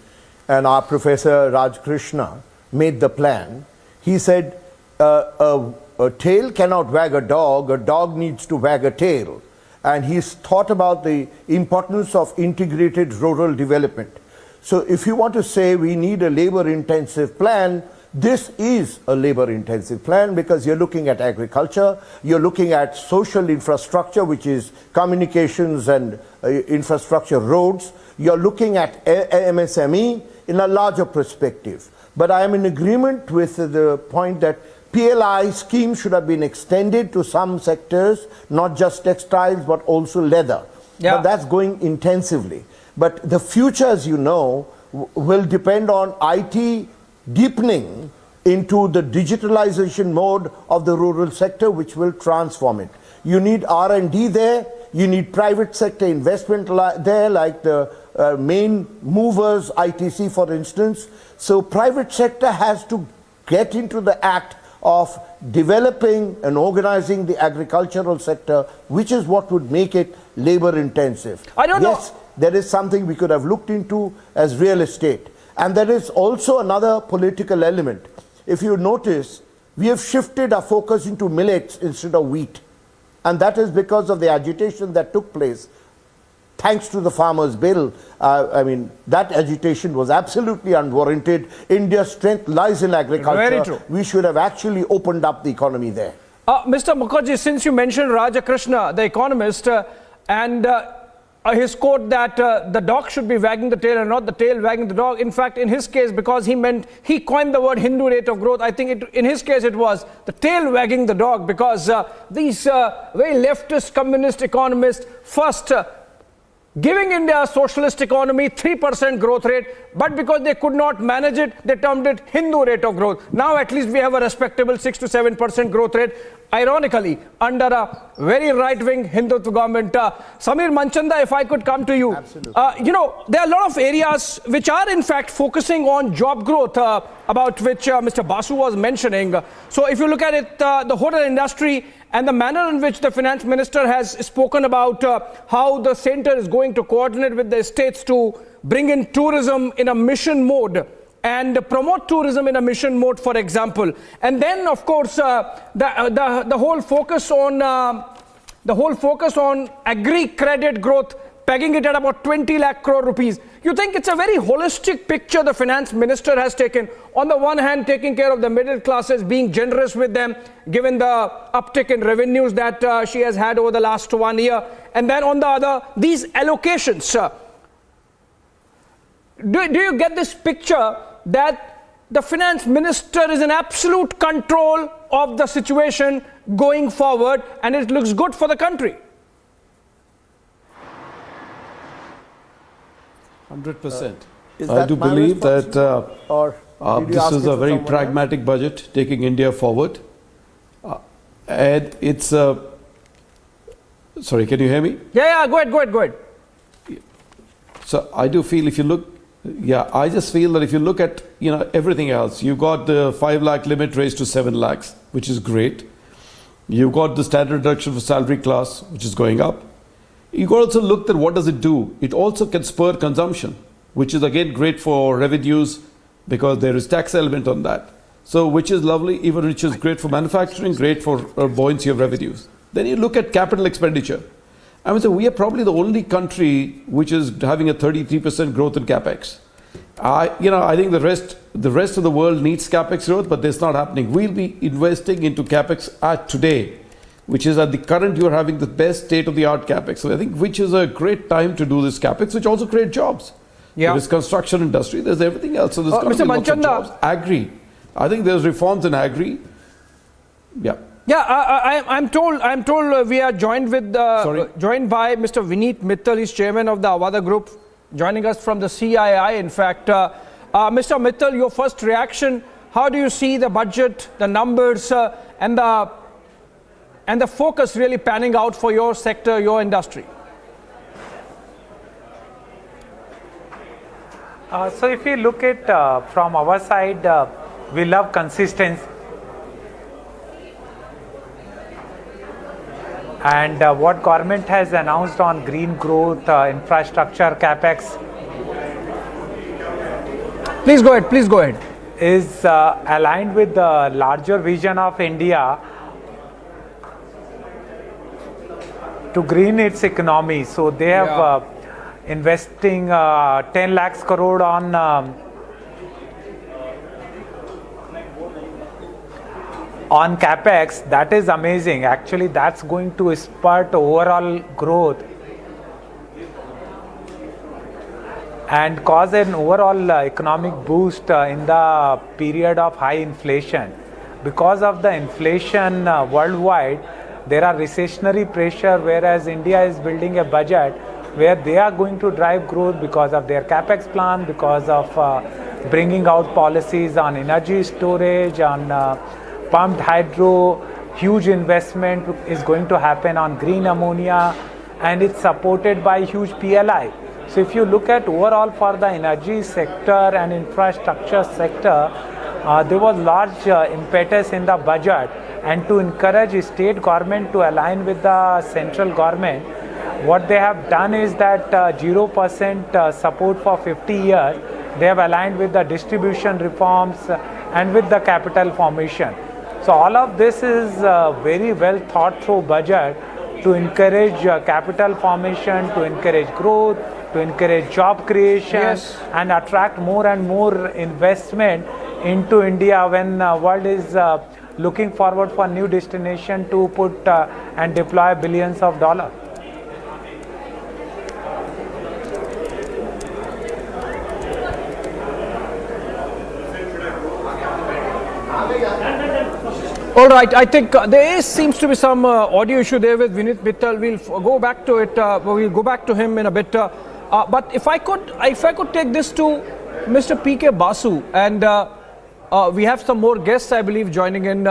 and our Professor Raj Krishna made the plan, he said a tail cannot wag a dog needs to wag a tail. And he's thought about the importance of integrated rural development. So if you want to say we need a labor-intensive plan, this is a labor-intensive plan because you're looking at agriculture, you're looking at social infrastructure, which is communications and infrastructure, roads, you're looking at MSME in a larger perspective. But I am in agreement with the point that PLI scheme should have been extended to some sectors, not just textiles, but also leather. Yeah. But that's going intensively. But the future, as you know, will depend on IT deepening into the digitalization mode of the rural sector, which will transform it. You need R&D there, you need private sector investment there, like the main movers, ITC for instance. So private sector has to get into the act of developing and organizing the agricultural sector, which is what would make it labor intensive. I don't know. Yes, there is something we could have looked into as real estate. And there is also another political element. If you notice, we have shifted our focus into millets instead of wheat. And that is because of the agitation that took place thanks to the farmers' bill. I mean, that agitation was absolutely unwarranted. India's strength lies in agriculture. Very true. We should have actually opened up the economy there. Mr. Mukherjee, since you mentioned Raja Krishna, the economist, and his quote that the dog should be wagging the tail and not the tail wagging the dog. In fact, in his case, because he coined the word Hindu rate of growth, I think in his case it was the tail wagging the dog, because these very leftist communist economists first giving India a socialist economy, 3% growth rate, but because they could not manage it, they termed it Hindu rate of growth. Now at least we have a respectable 6 to 7% growth rate, ironically, under a very right-wing Hindutva government. Samir Manchanda, if I could come to you. Absolutely. There are a lot of areas which are in fact focusing on job growth, about which Mr. Basu was mentioning. So if you look at it, the hotel industry and the manner in which the finance minister has spoken about how the center is going to coordinate with the states to bring in tourism in a mission mode and promote tourism in a mission mode, for example. And then, of course, the whole focus on agri credit growth, pegging it at about 20 lakh crore rupees. You think it's a very holistic picture the finance minister has taken? On the one hand, taking care of the middle classes, being generous with them, given the uptick in revenues that she has had over the last 1 year. And then on the other, these allocations. Do you get this picture that the finance minister is in absolute control of the situation going forward, and it looks good for the country? 100%. Is I that do my believe that or did you this ask is it a to very someone pragmatic budget taking India forward. And it's sorry, can you hear me? Yeah, go ahead. So I do feel if you look, I just feel that if you look at everything else, you've got the 5 lakh limit raised to 7 lakhs, which is great. You've got the standard deduction for salary class, which is going up. You can also look at what does it do. It also can spur consumption, which is again great for revenues because there is tax element on that. So which is lovely, even which is great for manufacturing, great for buoyancy of revenues. Then you look at capital expenditure. I mean, so we are probably the only country which is having a 33% growth in capex. I think the rest of the world needs capex growth, but that's not happening. We'll be investing into capex at today, which is at the current you're having the best state-of-the-art capex. So I think which is a great time to do this capex, which also create jobs. Yeah. There is construction industry, there's everything else. So there's going to Mr. be lots of Manchanda. jobs. Agri. I think there's reforms in agri. Yeah. Yeah, I'm told we are joined by Mr. Vineet Mittal. He's chairman of the Avada Group, joining us from the CII. In fact, Mr. Mittal, your first reaction: how do you see the budget, the numbers, and the focus really panning out for your sector, your industry? So if you look at from our side, we love consistency. And what government has announced on green growth, infrastructure, capex. Please go ahead. Is aligned with the larger vision of India to green its economy. So they have investing 10 lakhs crore on capex. That is amazing. Actually, that's going to spurt overall growth and cause an overall economic boost in the period of high inflation. Because of the inflation worldwide, there are recessionary pressure, whereas India is building a budget where they are going to drive growth because of their capex plan, because of bringing out policies on energy storage, on pumped hydro. Huge investment is going to happen on green ammonia, and it's supported by huge PLI. So if you look at overall for the energy sector and infrastructure sector, there was large impetus in the budget, and to encourage state government to align with the central government, what they have done is that 0% support for 50 years, they have aligned with the distribution reforms and with the capital formation. So all of this is a very well thought through budget to encourage capital formation, to encourage growth, to encourage job creation, and attract more and more investment into India when world is looking forward for new destination to put and deploy billions of dollars. All right, I think seems to be some audio issue there with Vinit Mittal. We'll go back to it. We'll go back to him in a bit. But if I could take this to Mr. P.K. Basu, and we have some more guests, I believe, joining in.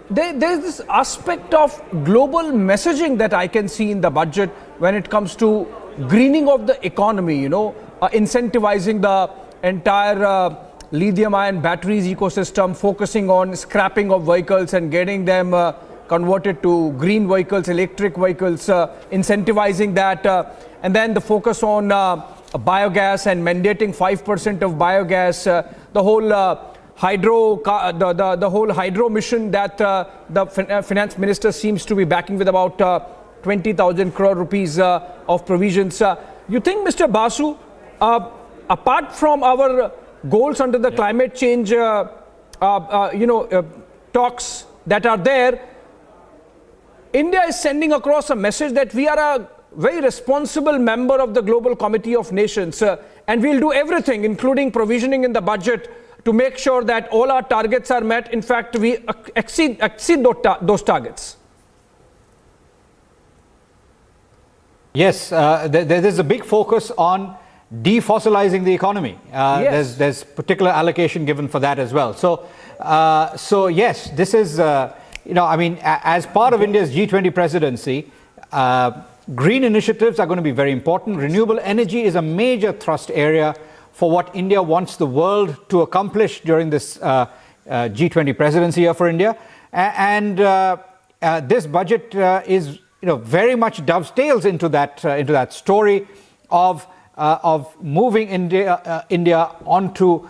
There's this aspect of global messaging that I can see in the budget when it comes to greening of the economy, incentivizing the entire lithium-ion batteries ecosystem, focusing on scrapping of vehicles and getting them converted to green vehicles, electric vehicles, incentivizing that, and then the focus on biogas and mandating 5% of biogas, the whole the whole hydro mission that the finance minister seems to be backing with about 20,000 crore rupees of provisions. You think, Mr. Basu, apart from our goals under the climate change talks that are there, India is sending across a message that we are a very responsible member of the Global Committee of Nations, and we'll do everything, including provisioning in the budget, to make sure that all our targets are met. In fact, we exceed those targets. Yes, there's a big focus on defossilizing the economy. There's particular allocation given for that as well. So yes, this is, as part of India's G20 presidency, green initiatives are going to be very important. Renewable energy is a major thrust area for what India wants the world to accomplish during this G20 presidency year for India. And this budget is, very much dovetails into that story of moving India onto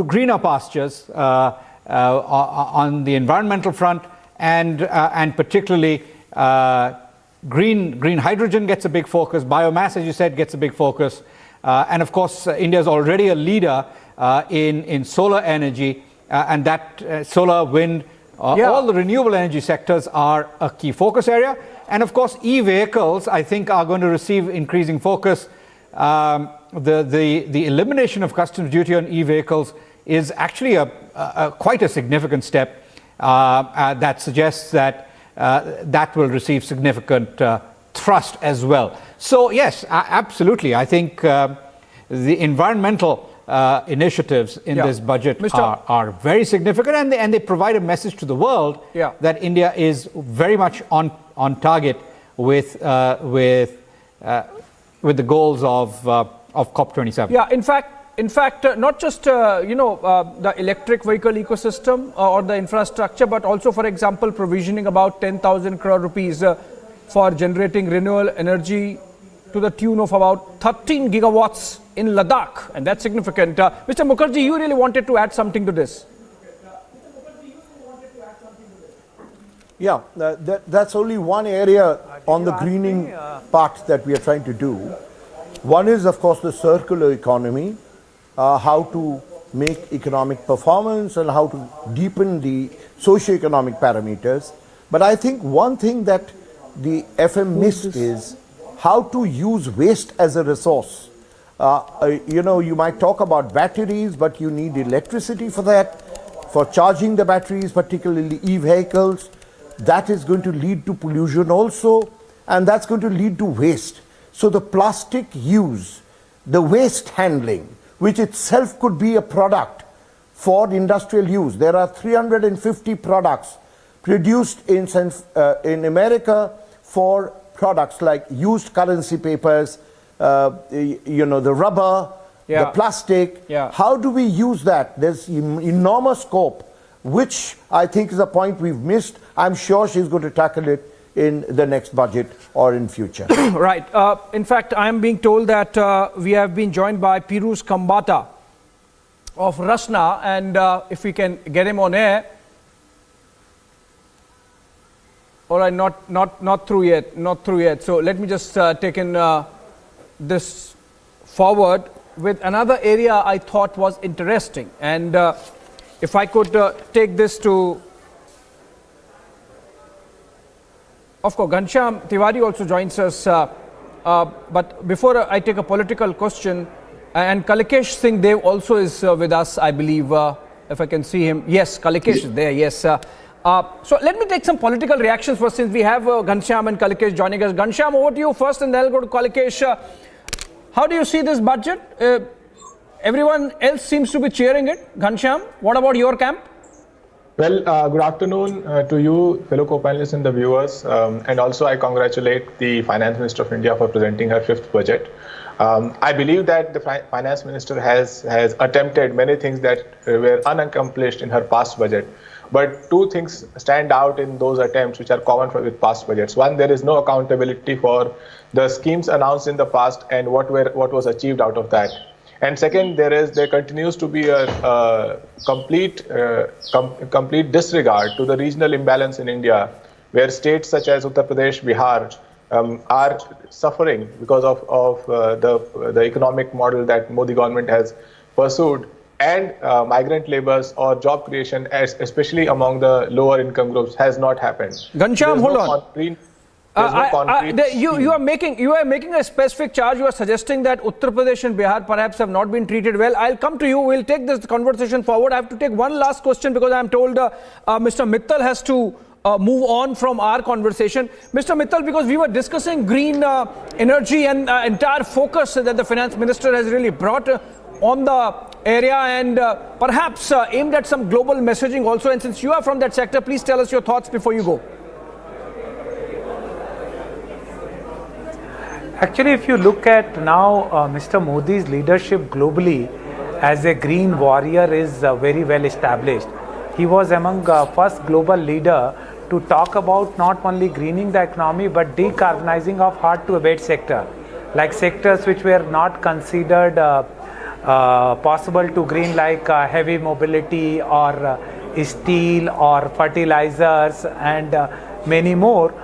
greener pastures on the environmental front, and particularly green hydrogen gets a big focus. Biomass, as you said, gets a big focus, and of course, India is already a leader in solar energy, and that solar, wind, all the renewable energy sectors are a key focus area. And of course, e-vehicles, I think, are going to receive increasing focus. The elimination of customs duty on e-vehicles is actually quite a significant step that suggests that that will receive significant thrust as well. So yes, absolutely. I think the environmental initiatives in this budget are very significant, and they provide a message to the world that India is very much on target with the goals of COP27. Yeah, in fact, not just the electric vehicle ecosystem or the infrastructure, but also, for example, provisioning about 10,000 crore rupees for generating renewable energy to the tune of about 13 gigawatts in Ladakh, and that's significant. Mr. Mukherjee, you really wanted to add something to this. Yeah, that's only one area on the greening part that we are trying to do. One is, of course, the circular economy, how to make economic performance and how to deepen the socio-economic parameters. But I think one thing that the FM missed is how to use waste as a resource. You might talk about batteries, but you need electricity for that, for charging the batteries, particularly e-vehicles. That is going to lead to pollution also, and that's going to lead to waste. So the plastic use, the waste handling, which itself could be a product for industrial use. There are 350 products produced in America for products like used currency papers, the rubber, the plastic. How do we use that? There's enormous scope, which I think is a point we've missed. I'm sure she's going to tackle it in the next budget or in future. Right. In fact, I am being told that we have been joined by Piruz Kambata of Rasna, and if we can get him on air. All right, not through yet. So let me just take in this forward with another area I thought was interesting. And if I could take this to, of course, Ghanshyam Tiwari also joins us. But before I take a political question, and Kalikesh Singh Dev also is with us, I believe, if I can see him. Yes, Kalikesh is there, yes. So let me take some political reactions first, since we have Ghanshyam and Kalikesh joining us. Ghanshyam, over to you first, and then I'll go to Kalikesh. How do you see this budget? Everyone else seems to be cheering it. Ghanshyam, what about your camp? Well, good afternoon to you, fellow co-panelists and the viewers. And also I congratulate the Finance Minister of India for presenting her 5th budget. I believe that the Finance Minister has attempted many things that were unaccomplished in her past budget. But two things stand out in those attempts which are common with past budgets. One, there is no accountability for the schemes announced in the past and what was achieved out of that. And second, there continues to be a complete disregard to the regional imbalance in India, where states such as Uttar Pradesh, Bihar are suffering because of the economic model that Modi government has pursued, and migrant labours or job creation, especially among the lower income groups, has not happened. Ghanshyam, hold on. You are making a specific charge. You are suggesting that Uttar Pradesh and Bihar perhaps have not been treated well. I'll come to you. We'll take this conversation forward. I have to take one last question because I'm told Mr. Mittal has to move on from our conversation. Mr. Mittal, because we were discussing green energy and entire focus that the Finance Minister has really brought on the area, and perhaps aimed at some global messaging also. And since you are from that sector, please tell us your thoughts before you go. Actually, if you look at now Mr. Modi's leadership globally as a green warrior is very well established. He was among first global leader to talk about not only greening the economy but decarbonizing of hard to abate sector, like sectors which were not considered possible to green, like heavy mobility or steel or fertilizers and many more.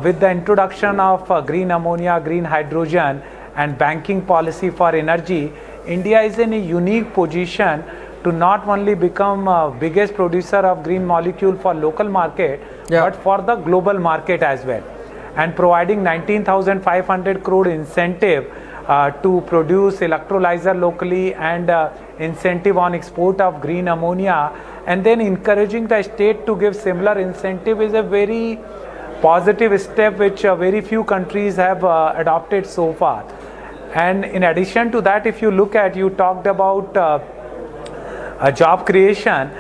With the introduction of green ammonia, green hydrogen and banking policy for energy, India is in a unique position to not only become biggest producer of green molecule for local market, but for the global market as well. And providing 19,500 crore incentive to produce electrolyzer locally and incentive on export of green ammonia, and then encouraging the state to give similar incentive is a very positive step which very few countries have adopted so far. And in addition to that, if you look at, you talked about job creation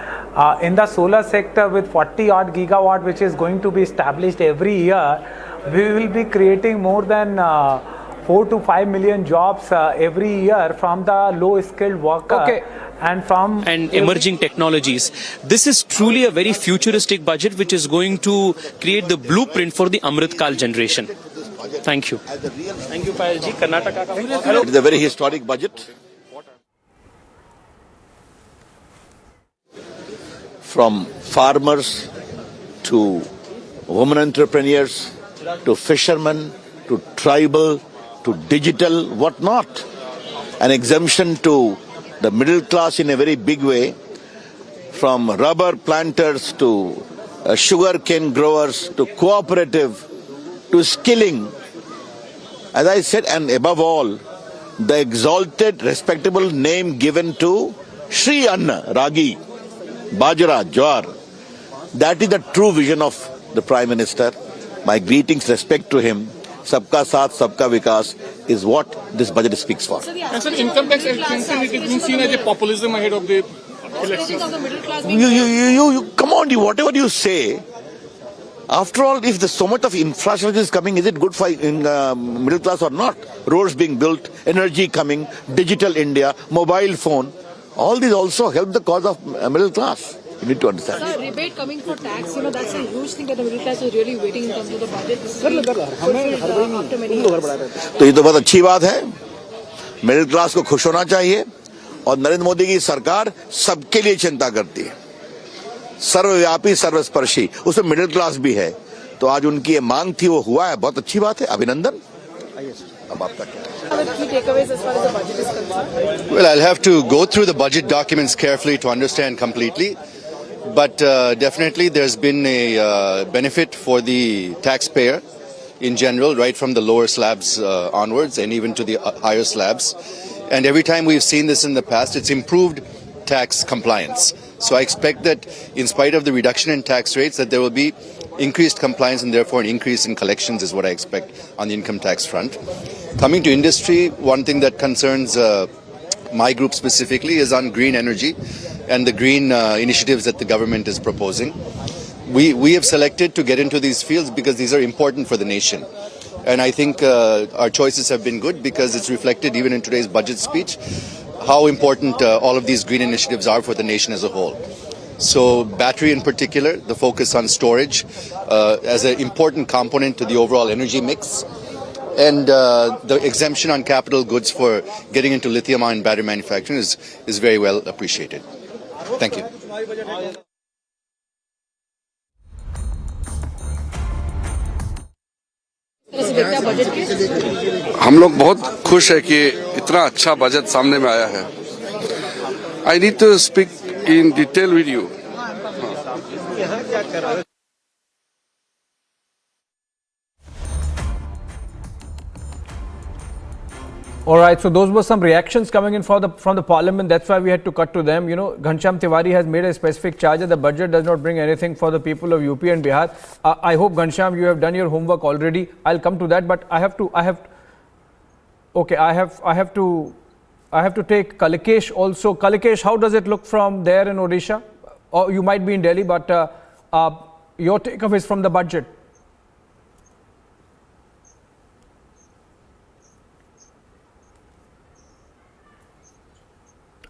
in the solar sector with 40 odd gigawatt which is going to be established every year. We will be creating more than 4 to 5 million jobs every year from the low skilled worker and emerging technologies. This is truly a very futuristic budget which is going to create the blueprint for the Amrit Kal generation. Thank you. Thank you, Payalji. Karnataka. It is a very historic budget. From farmers to women entrepreneurs to fishermen to tribal to digital, whatnot. An exemption to the middle class in a very big way, from rubber planters to sugar cane growers to cooperative to skilling. As I said, and above all, the exalted, respectable name given to Shri Anna, Ragi, Bajra, Jawar. That is the true vision of the Prime Minister. My greetings, respect to him. Sabka Saath, Sabka Vikas is what this budget speaks for. And sir, income tax exemption, it is being seen as a populism ahead of the elections. You come on, whatever you say. After all, if there's so much of infrastructure is coming, is it good for middle class or not? Roads being built, energy coming, digital India, mobile phone, all these also help the cause of middle class. You need to understand. Sir, rebate coming for tax, that's a huge thing that the middle class is really waiting in terms of the budget. After many years. तो ये तो बहुत अच्छी बात है. Middle class को खुश होना चाहिए और नरेंद्र मोदी की सरकार सबके लिए चिंता करती है. सर्वव्यापी, सर्वस्पर्शी, उसमें मिडिल क्लास भी है. तो तो आज उनकी ये मांग थी, वो हुआ है, बहुत अच्छी बात है, अभिनंदन। अब आपका क्या? Key takeaways as far as the budget is concerned? Well, I'll have to go through the budget documents carefully to understand completely. But definitely there's been a benefit for the taxpayer in general, right from the lower slabs onwards and even to the higher slabs. And every time we've seen this in the past, it's improved tax compliance. So I expect that in spite of the reduction in tax rates, that there will be increased compliance and therefore an increase in collections is what I expect on the income tax front. Coming to industry, one thing that concerns my group specifically is on green energy and the green initiatives that the government is proposing. We have selected to get into these fields because these are important for the nation. And I think our choices have been good because it's reflected even in today's budget speech how important all of these green initiatives are for the nation as a whole. So battery in particular, the focus on storage as an important component to the overall energy mix, and the exemption on capital goods for getting into lithium-ion battery manufacturing is very well appreciated. Thank you. हम लोग बहुत खुश है कि इतना अच्छा budget सामने में आया है. I need to speak in detail with you. All right, so those were some reactions coming in from the parliament. That's why we had to cut to them. You know, Ghanshyam Tiwari has made a specific charge that the budget does not bring anything for the people of UP and Bihar. I hope, Ghanshyam, you have done your homework already. I'll come to that, but I have to take Kalikesh also. Kalikesh, how does it look from there in Odisha? Or you might be in Delhi, but your takeaways from the budget.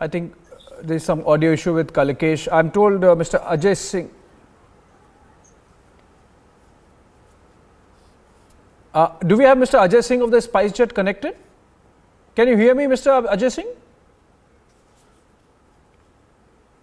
I think there is some audio issue with Kalikesh. I'm told Mr. Ajay Singh. Do we have Mr. Ajay Singh of the SpiceJet connected? Can you hear me, Mr. Ajay Singh?